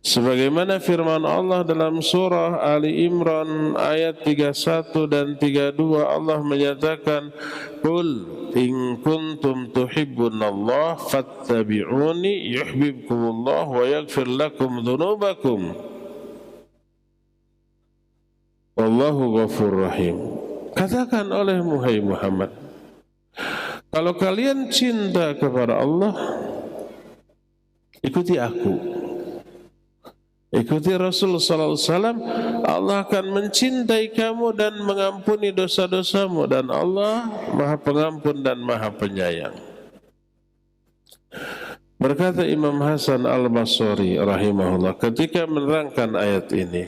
A: Sebagaimana firman Allah dalam surah Ali Imran ayat 31 dan 32, Allah menyatakan, "Qul in kuntum tuhibbunallah fattabi'uni yuhibbukumullah wa yaghfir lakum dzunubakum. Wallahu ghafurur rahim." Katakan oleh Muhammad, kalau kalian cinta kepada Allah, ikuti aku. Ikuti Rasul sallallahu alaihi wasallam, Allah akan mencintai kamu dan mengampuni dosa-dosamu, dan Allah Maha Pengampun dan Maha Penyayang. Berkata Imam Hasan Al-Basri rahimahullah ketika menerangkan ayat ini,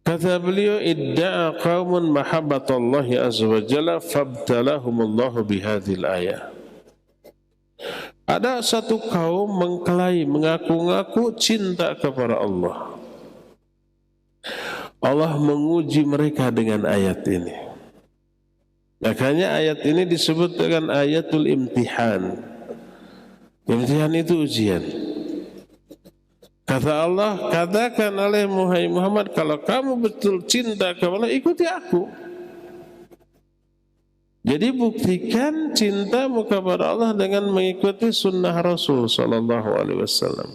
A: kata beliau, idda'a qaumun mahabbatallahi azza wa jalla fabtalahumullahu bihadhil ayah. Ada satu kaum mengklaim, mengaku-ngaku cinta kepada Allah. Allah menguji mereka dengan ayat ini. Makanya ayat ini disebut dengan ayatul imtihan. Imtihan itu ujian. Kata Allah, katakan oleh Muhammad, kalau kamu betul cinta kepada Allah, ikuti aku. Jadi buktikan cintamu kepada Allah dengan mengikuti sunnah Rasul sallallahu alaihi wasallam.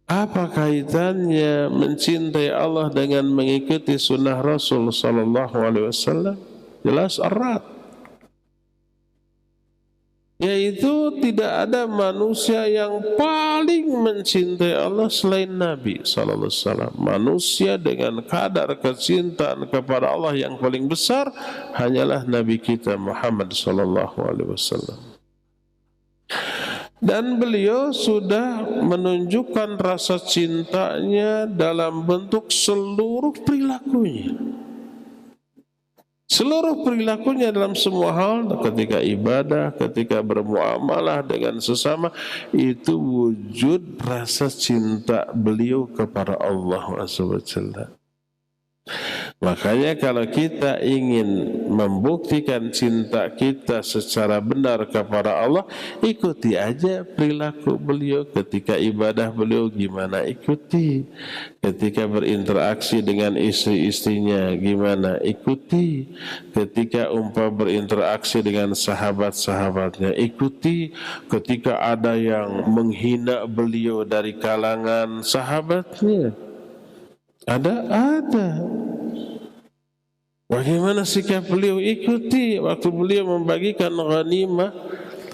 A: Apa kaitannya mencintai Allah dengan mengikuti sunnah Rasul sallallahu alaihi wasallam? Jelas erat. yaitu tidak ada manusia yang paling mencintai Allah selain Nabi sallallahu alaihi wasallam. Manusia dengan kadar kecintaan kepada Allah yang paling besar hanyalah Nabi kita Muhammad sallallahu alaihi wasallam. Dan beliau sudah menunjukkan rasa cintanya dalam bentuk seluruh perilakunya. Seluruh perilakunya dalam semua hal, ketika ibadah, ketika bermuamalah dengan sesama, itu wujud rasa cinta beliau kepada Allah Azza wa Jalla. Makanya kalau kita ingin membuktikan cinta kita secara benar kepada Allah, ikuti aja perilaku beliau. Ketika ibadah beliau gimana, ikuti. Ketika berinteraksi dengan istri-istrinya gimana, ikuti. Ketika berinteraksi dengan sahabat-sahabatnya, ikuti. Ketika ada yang menghina beliau dari kalangan sahabatnya, ada. Bagaimana sikap beliau, ikuti. Waktu beliau membagikan ghanimah,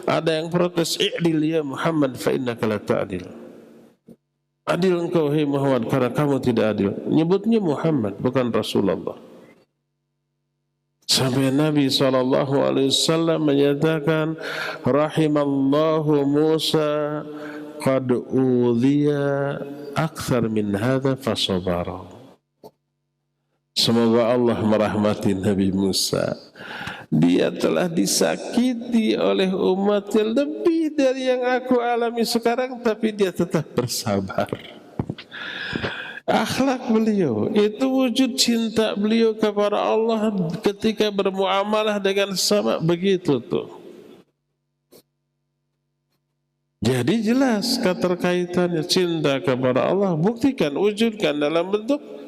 A: ada yang protes, i'dil ya Muhammad fa innaka la ta'dil. Adil engkau hai Muhammad karena kamu tidak adil. Nyebutnya Muhammad bukan Rasulullah. Sampai Nabi SAW menyatakan, rahimallahu Musa qad udhiya akthar min hadha fasabara. Semoga Allah merahmati Nabi Musa. Dia telah disakiti oleh umatnya lebih dari yang aku alami sekarang, tapi dia tetap bersabar. Akhlak beliau, itu wujud cinta beliau kepada Allah ketika bermuamalah dengan sesama, begitu tuh. Jadi jelas keterkaitannya cinta kepada Allah, buktikan, wujudkan dalam bentuk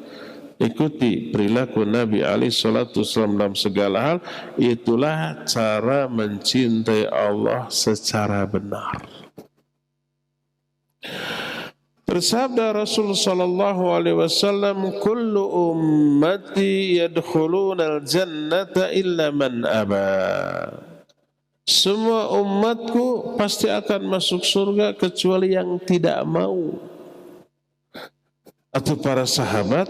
A: ikuti perilaku Nabi SAW dalam segala hal. Itulah cara mencintai Allah secara benar. Bersabda Rasul sallallahu alaihi wasallam, kullu ummati yadkhuluna al-jannata illa man aba. Semua umatku pasti akan masuk surga kecuali yang tidak mau. Atau para sahabat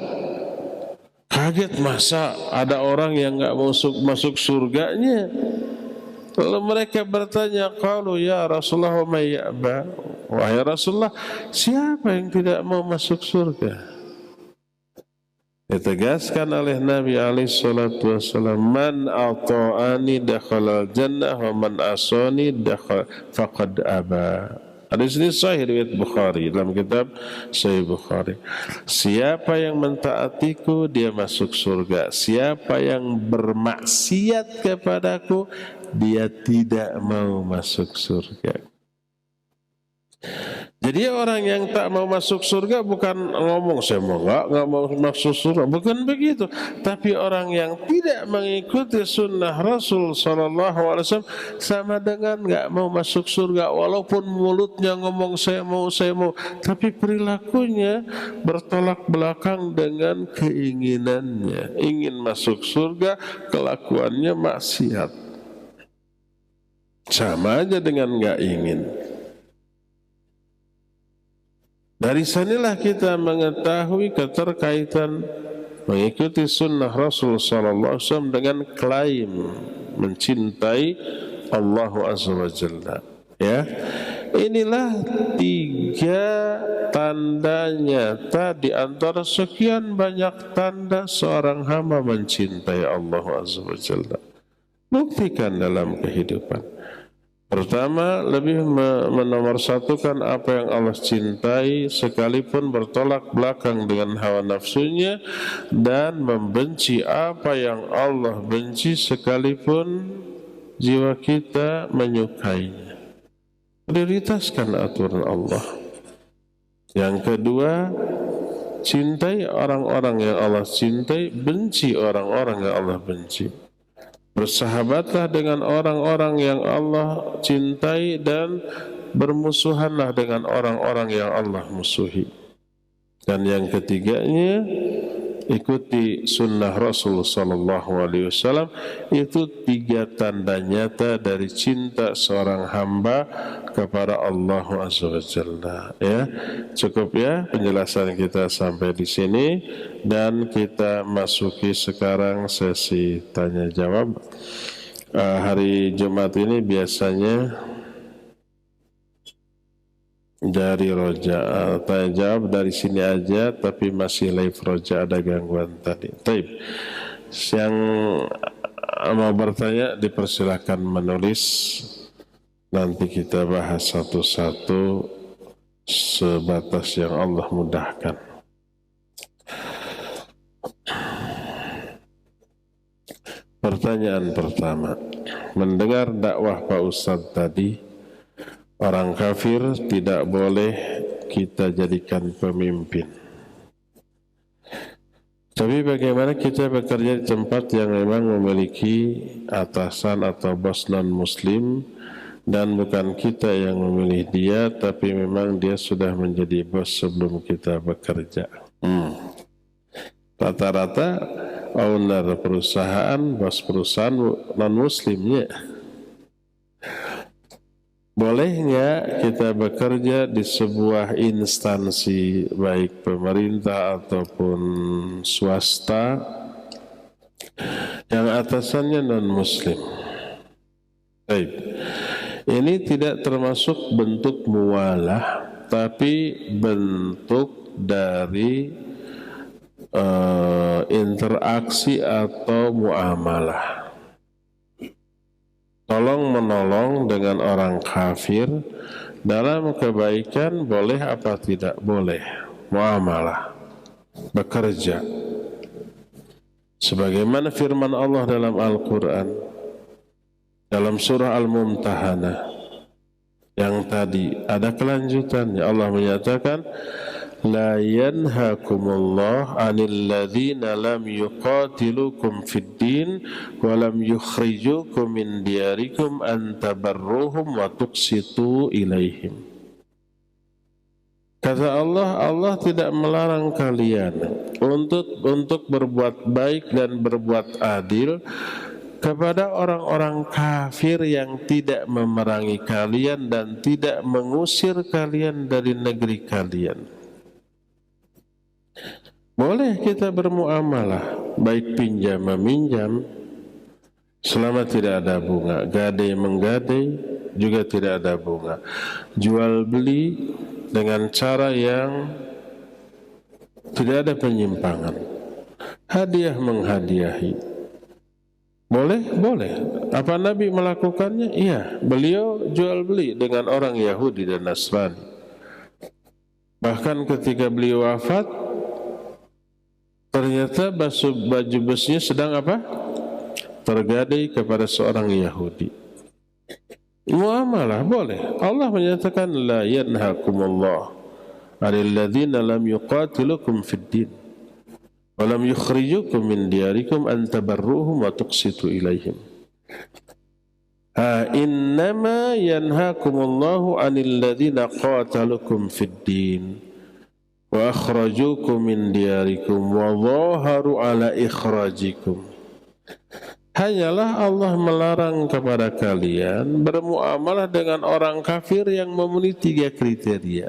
A: kaget, masa ada orang yang enggak masuk surganya. Lalu mereka bertanya, qalu ya Rasulullah wa may ya'ba. Wahai Rasulullah, siapa yang tidak mau masuk surga? Ditegaskan oleh Nabi alaihi salatu wasallam, man ata'ani dakhala jannah wa man asani faqad aba. Hadis ini sahih riwayat Bukhari, dalam kitab Sahih Bukhari. Siapa yang mentaatiku dia masuk surga. Siapa yang bermaksiat kepadaku dia tidak mau masuk surga. Jadi orang yang tak mau masuk surga bukan ngomong saya enggak mau masuk surga, bukan begitu. Tapi orang yang tidak mengikuti sunnah Rasul SAW sama dengan enggak mau masuk surga, walaupun mulutnya ngomong saya mau, tapi perilakunya bertolak belakang dengan keinginannya. Ingin masuk surga, kelakuannya maksiat. Sama aja dengan enggak ingin. Dari sanalah kita mengetahui keterkaitan mengikuti sunnah Rasul SAW dengan klaim mencintai Allah Azza wa Jalla. Ya, inilah 3 tanda nyata di antara sekian banyak tanda seorang hamba mencintai Allah Azza wa Jalla. Buktikan dalam kehidupan. Pertama, lebih menomorsatukan apa yang Allah cintai sekalipun bertolak belakang dengan hawa nafsunya, dan membenci apa yang Allah benci sekalipun jiwa kita menyukainya. Prioritaskan aturan Allah. Yang kedua, cintai orang-orang yang Allah cintai, benci orang-orang yang Allah benci. Bersahabatlah dengan orang-orang yang Allah cintai dan bermusuhanlah dengan orang-orang yang Allah musuhi. Dan yang ketiganya, ikuti sunnah Rasul Sallallahu Alaihi Wasallam, itu 3 tanda nyata dari cinta seorang hamba kepada Allah Azza wa Jalla. Ya, cukup ya penjelasan kita sampai di sini, dan kita masuki sekarang sesi tanya jawab. Hari Jumat ini biasanya dari Roja, tanya jawab dari sini aja, tapi masih live Roja, ada gangguan tadi. Taib. Yang mau bertanya dipersilakan menulis, nanti kita bahas satu-satu sebatas yang Allah mudahkan. Pertanyaan pertama, mendengar dakwah Pak Ustadz tadi, orang kafir tidak boleh kita jadikan pemimpin. Tapi bagaimana kita bekerja di tempat yang memang memiliki atasan atau bos non-muslim, dan bukan kita yang memilih dia, tapi memang dia sudah menjadi bos sebelum kita bekerja. Rata-rata owner perusahaan, bos perusahaan non-muslimnya. Boleh nggak kita bekerja di sebuah instansi baik pemerintah ataupun swasta yang atasannya non-muslim? Baik, ini tidak termasuk bentuk muwalah, tapi bentuk dari interaksi atau muamalah. Tolong menolong dengan orang kafir dalam kebaikan boleh apa tidak boleh? Muamalah, bekerja. Sebagaimana firman Allah dalam Al-Quran, dalam surah Al-Mumtahanah, yang tadi ada kelanjutannya. Allah menyatakan, la yanhakumullah 'anil ladzina lam yuqatilukum fid din wa lam yukhrijukum min diyarikum an tabarruhum wa tuqsitu ilaihim. Kata Allah, Allah tidak melarang kalian untuk berbuat baik dan berbuat adil kepada orang-orang kafir yang tidak memerangi kalian dan tidak mengusir kalian dari negeri kalian. Boleh kita bermuamalah, baik pinjam meminjam, selama tidak ada bunga. Gadai menggadai juga tidak ada bunga. Jual beli dengan cara yang tidak ada penyimpangan. Hadiah menghadiahi. Boleh? Boleh. Apa Nabi melakukannya? Iya. Beliau jual beli dengan orang Yahudi dan Nasrani. Bahkan ketika beliau wafat, ternyata baju besinya sedang apa? Tergadai kepada seorang Yahudi. Muamalah boleh. Allah menyatakan, la yanhakumullah 'anil ladzina lam yuqatilukum fid din wa lam yukhrijukum min diyarikum an tabarruhum wa tuqsitu ilaihim. Innama yanhakumullahu 'anil ladzina qatalukum fid din wa akhrajukum min diyarikum wa dhaharu ala ikhrajikum. Hanyalah Allah melarang kepada kalian bermuamalah dengan orang kafir yang memenuhi 3 kriteria.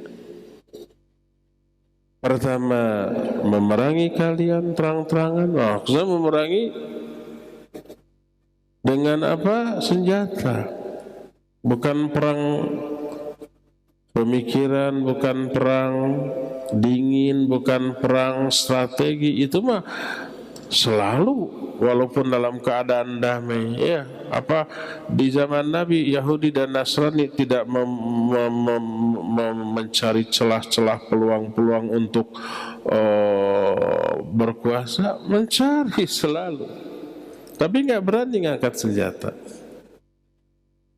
A: Pertama, memerangi kalian terang-terangan. Maksudnya memerangi dengan apa? Senjata. Bukan perang pemikiran, bukan perang dingin, bukan perang strategi. Itu mah selalu, walaupun dalam keadaan damai. Ya, apa di zaman Nabi, Yahudi dan Nasrani tidak mencari celah-celah peluang-peluang untuk berkuasa, mencari selalu, tapi nggak berani ngangkat senjata.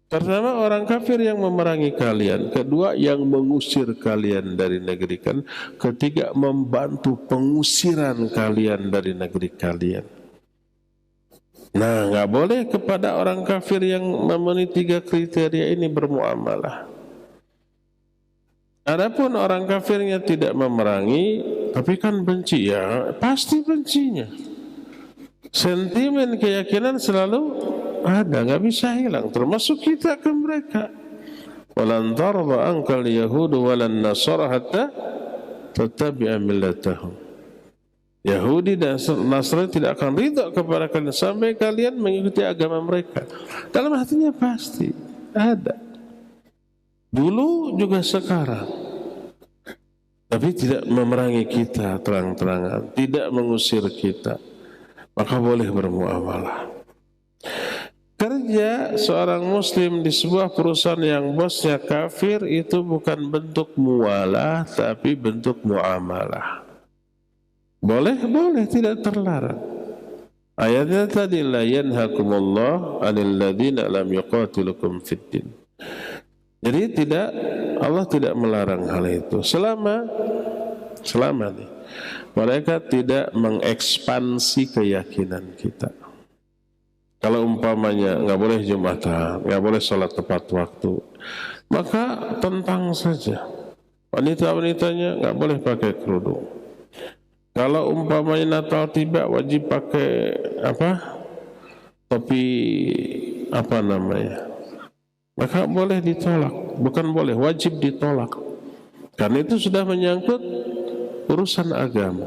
A: Pertama, orang kafir yang memerangi kalian. Kedua, yang mengusir kalian dari negeri kalian. Ketiga, membantu pengusiran kalian dari negeri kalian. Nah, nggak boleh kepada orang kafir yang memenuhi 3 kriteria ini bermuamalah. Adapun orang kafirnya tidak memerangi, tapi kan benci, ya pasti bencinya. Sentimen keyakinan selalu ada, nggak bisa hilang. Termasuk kita ke mereka. Walan tarda ankal yahudu walan nasara hatta tattabi'a millatahum. Yahudi dan Nasrani tidak akan ridha kepada kalian sampai kalian mengikuti agama mereka. Dalam hatinya pasti ada. Dulu juga sekarang. Tapi tidak memerangi kita terang-terangan, tidak mengusir kita, maka boleh bermuamalah. Kerja seorang muslim di sebuah perusahaan yang bosnya kafir itu bukan bentuk mualah, tapi bentuk muamalah. Boleh, tidak terlarang. Ayatnya tadi, la yanhakumullah 'anil ladzina lam yuqatilukum fiddin. Jadi Allah tidak melarang hal itu selama nih mereka tidak mengekspansi keyakinan kita. Kalau umpamanya nggak boleh Jumatan, nggak boleh sholat tepat waktu, maka tentang saja. Wanita-wanitanya nggak boleh pakai kerudung. Kalau umpamanya Natal tiba wajib pakai topi maka boleh ditolak. Bukan boleh, wajib ditolak. Karena itu sudah menyangkut urusan agama.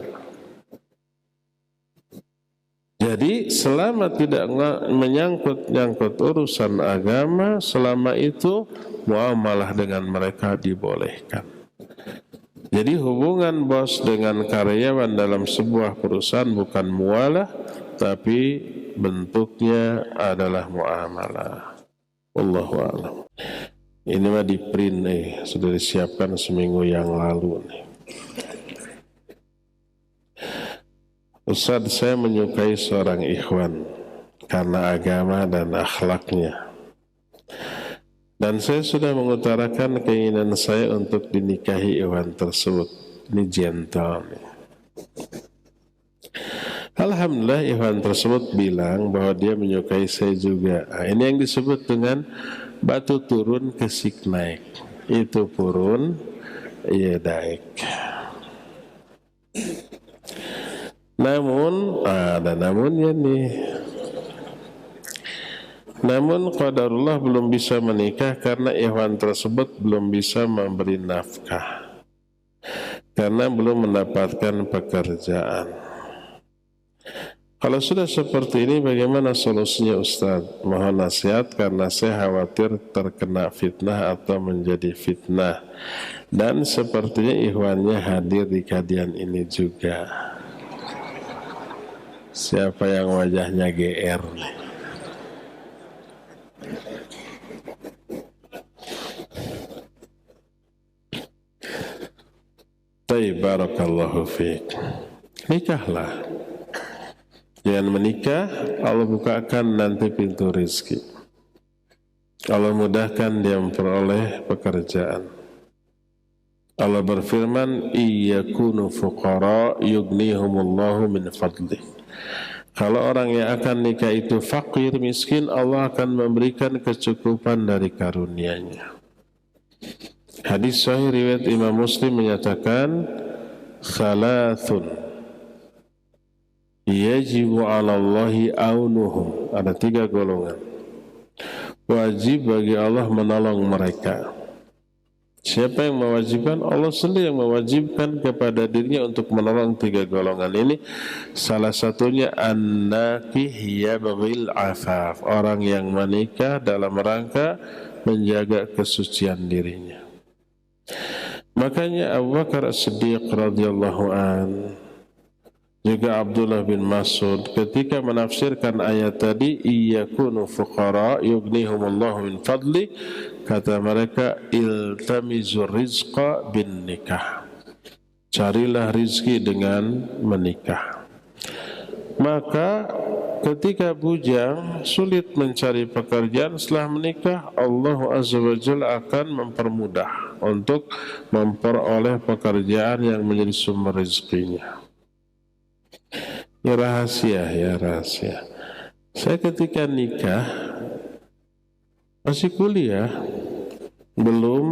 A: Jadi selama tidak menyangkut urusan agama, selama itu muamalah dengan mereka dibolehkan. Jadi hubungan bos dengan karyawan dalam sebuah perusahaan bukan mualah, tapi bentuknya adalah muamalah. Wallahu a'lam. Ini mah di print sudah disiapkan seminggu yang lalu nih. Ustaz, saya menyukai seorang ikhwan karena agama dan akhlaknya. Dan saya sudah mengutarakan keinginan saya untuk dinikahi ikhwan tersebut. Ini gentle nih. Alhamdulillah ikhwan tersebut bilang bahwa dia menyukai saya juga. Nah, ini yang disebut dengan batu turun kesik naik. Itu purun, iya naik. Namun, ada namunnya nih. Namun qadarullah belum bisa menikah karena ikhwan tersebut belum bisa memberi nafkah. Karena belum mendapatkan pekerjaan. Kalau sudah seperti ini bagaimana solusinya Ustaz? Mohon nasihat karena saya khawatir terkena fitnah atau menjadi fitnah. Dan sepertinya ikhwannya hadir di kajian ini juga. Siapa yang wajahnya GR nih? Baik, barakallahu fiik. Nikahlah. Dengan menikah, Allah bukakan nanti pintu rezeki. Allah mudahkan dia memperoleh pekerjaan. Allah berfirman, "Iyakunu fuqara yughnihumullahu min fadlih." Kalau orang yang akan nikah itu fakir, miskin, Allah akan memberikan kecukupan dari karunia-Nya. Hadis sahih riwayat Imam Muslim menyatakan, "Salathun yajibu 'ala Allahi aunuhum." Ada 3 golongan. Wajib bagi Allah menolong mereka. Siapa yang mewajibkan? Allah sendiri yang mewajibkan kepada dirinya untuk menolong 3 golongan ini. Salah satunya an-nakih yabghil afaf, orang yang menikah dalam rangka menjaga kesucian dirinya. Makanya Abu Bakar As-Siddiq radhiyallahu an, juga Abdullah bin Mas'ud ketika menafsirkan ayat tadi, iyakunu fuqara yughnihumullahu min fadli, kata mereka, iltamizur rizqa bin nikah, carilah rizki dengan menikah. Maka ketika bujang sulit mencari pekerjaan, setelah menikah Allah Azza wa Jalla akan mempermudah untuk memperoleh pekerjaan yang menjadi sumber rezekinya. Ya rahasia. Saya ketika nikah masih kuliah, belum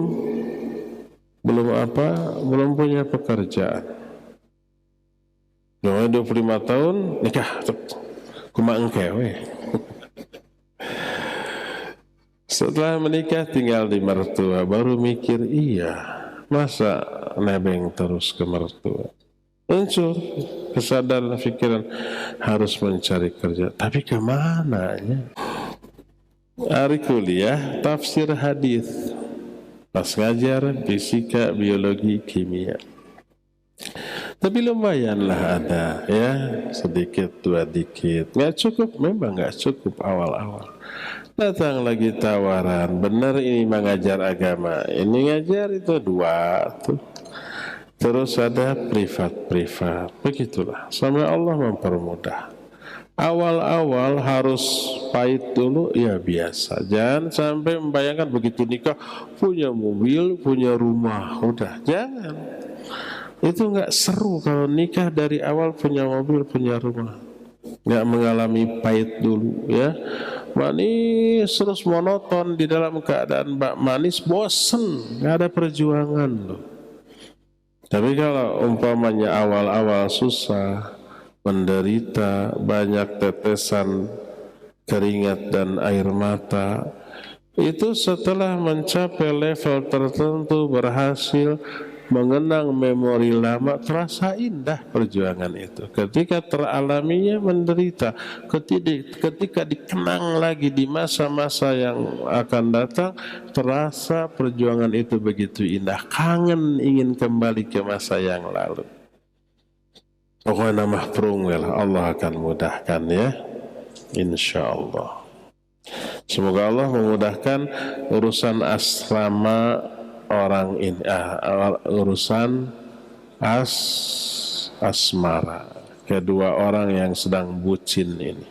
A: belum punya pekerjaan. Cuma 25 tahun nikah, kumaha engke we. Setelah menikah tinggal di mertua, baru mikir, iya, masa nebeng terus ke mertua. Muncul kesadaran pikiran harus mencari kerja, tapi kemana ya? Hari kuliah tafsir hadis, pas ngajar fisika, biologi, kimia. Tapi lumayanlah ada ya, sedikit dua dikit. Nggak cukup, memang nggak cukup awal-awal. Datang lagi tawaran, benar ini mengajar agama, ini ngajar itu dua tuh. Terus ada privat, begitulah. Sampai Allah mempermudah. Awal-awal harus pahit dulu, ya biasa. Jangan sampai membayangkan begitu nikah punya mobil, punya rumah, udah jangan. Itu nggak seru kalau nikah dari awal punya mobil, punya rumah, nggak mengalami pahit dulu ya. Manis terus monoton di dalam keadaan manis, bosen, nggak ada perjuangan loh. Tapi kalau umpamanya awal-awal susah, menderita, banyak tetesan keringat dan air mata, itu setelah mencapai level tertentu, berhasil mengenang memori lama, terasa indah perjuangan itu. Ketika teralaminya menderita, ketika dikenang lagi di masa-masa yang akan datang, terasa perjuangan itu begitu indah. Kangen ingin kembali ke masa yang lalu. Pokoknya nama perungwel, Allah akan mudahkan ya, insya Allah. Semoga Allah memudahkan urusan asrama orang ini, urusan asmara kedua orang yang sedang bucin ini.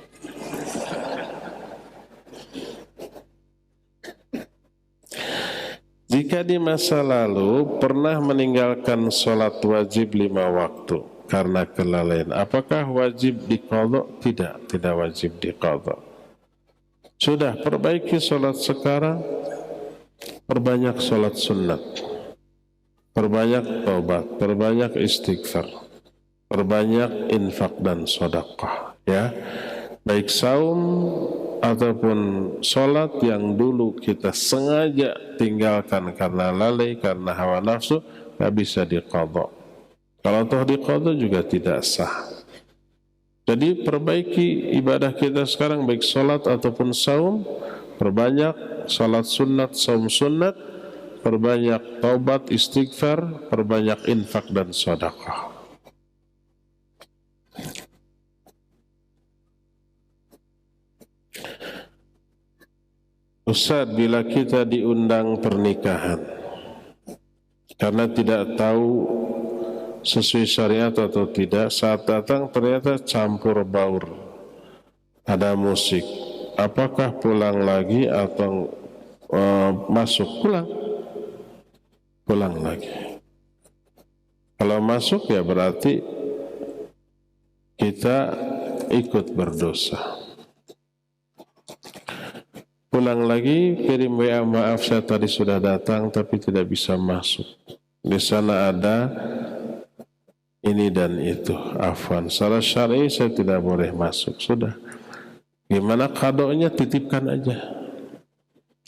A: Jika di masa lalu pernah meninggalkan sholat wajib 5 waktu karena kelalaian, apakah wajib diqadha? Tidak wajib diqadha. Sudah, perbaiki sholat sekarang, perbanyak sholat sunnat, perbanyak taubat, perbanyak istighfar, perbanyak infak dan sedekah ya. Baik saum ataupun sholat yang dulu kita sengaja tinggalkan karena lalai, karena hawa nafsu, gak bisa diqadha. Kalau toh diqadha juga tidak sah. Jadi perbaiki ibadah kita sekarang, baik sholat ataupun saum, perbanyak sholat sunnat, saum sunnat, perbanyak taubat, istighfar, perbanyak infak dan sedekah. Ustaz, bila kita diundang pernikahan karena tidak tahu sesuai syariat atau tidak, saat datang ternyata campur baur, ada musik, apakah pulang lagi atau masuk? Pulang lagi. Kalau masuk ya berarti kita ikut berdosa. Pulang lagi, kirim WA, maaf saya tadi sudah datang tapi tidak bisa masuk. Di sana ada ini dan itu, afwan. Secara syar'i saya tidak boleh masuk. Sudah. Gimana kadonya, titipkan aja.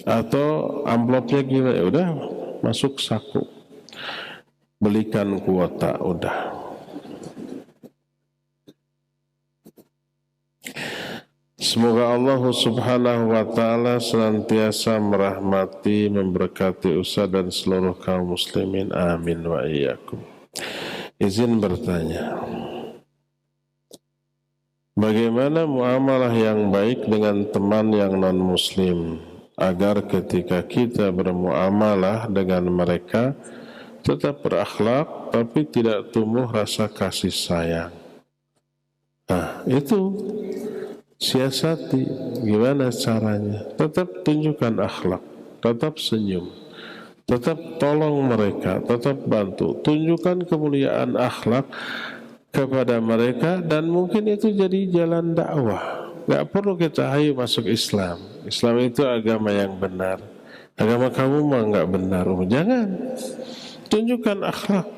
A: Atau amplopnya gimana? Ya udah, masuk saku. Belikan kuota, udah. Semoga Allah subhanahu wa ta'ala senantiasa merahmati, memberkati Ustaz dan seluruh kaum muslimin. Amin wa iyyakum. Izin bertanya, bagaimana muamalah yang baik dengan teman yang non-muslim agar ketika kita bermuamalah dengan mereka tetap berakhlak tapi tidak tumbuh rasa kasih sayang? Nah, itu siasati, gimana caranya? Tetap tunjukkan akhlak, tetap senyum, tetap tolong mereka, tetap bantu, tunjukkan kemuliaan akhlak kepada mereka, dan mungkin itu jadi jalan dakwah. Gak perlu kita ayo masuk Islam. Islam itu agama yang benar. Agama kamu mah gak benar, jangan. Tunjukkan akhlak.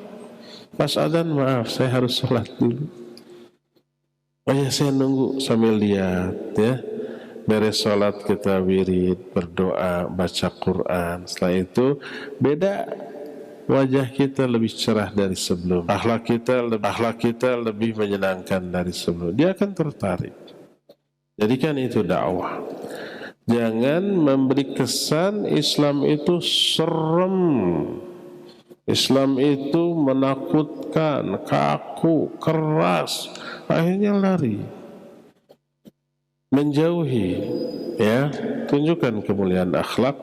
A: Pas adzan, maaf saya harus sholat dulu. Oh ya, saya nunggu sambil lihat ya. Beres sholat kita wirid, berdoa, baca Quran. Setelah itu beda, wajah kita lebih cerah dari sebelum. Akhlak kita lebih menyenangkan dari sebelum. Dia akan tertarik. Jadi kan itu dakwah. Jangan memberi kesan Islam itu serem. Islam itu menakutkan, kaku, keras. Akhirnya lari, menjauhi. Ya, tunjukkan kemuliaan akhlak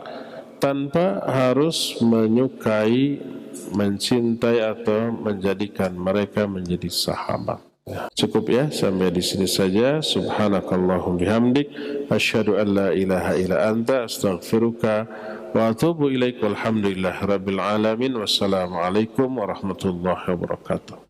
A: tanpa harus menyukai, mencintai atau menjadikan mereka menjadi sahabat. Cukup ya, sampai di sini saja. Subhanakallahum bihamdik, asyhadu an la ilaha illa anta, astaghfiruka wa atubu ilaik. Walhamdulillah rabbil alamin. Wassalamualaikum warahmatullahi wabarakatuh.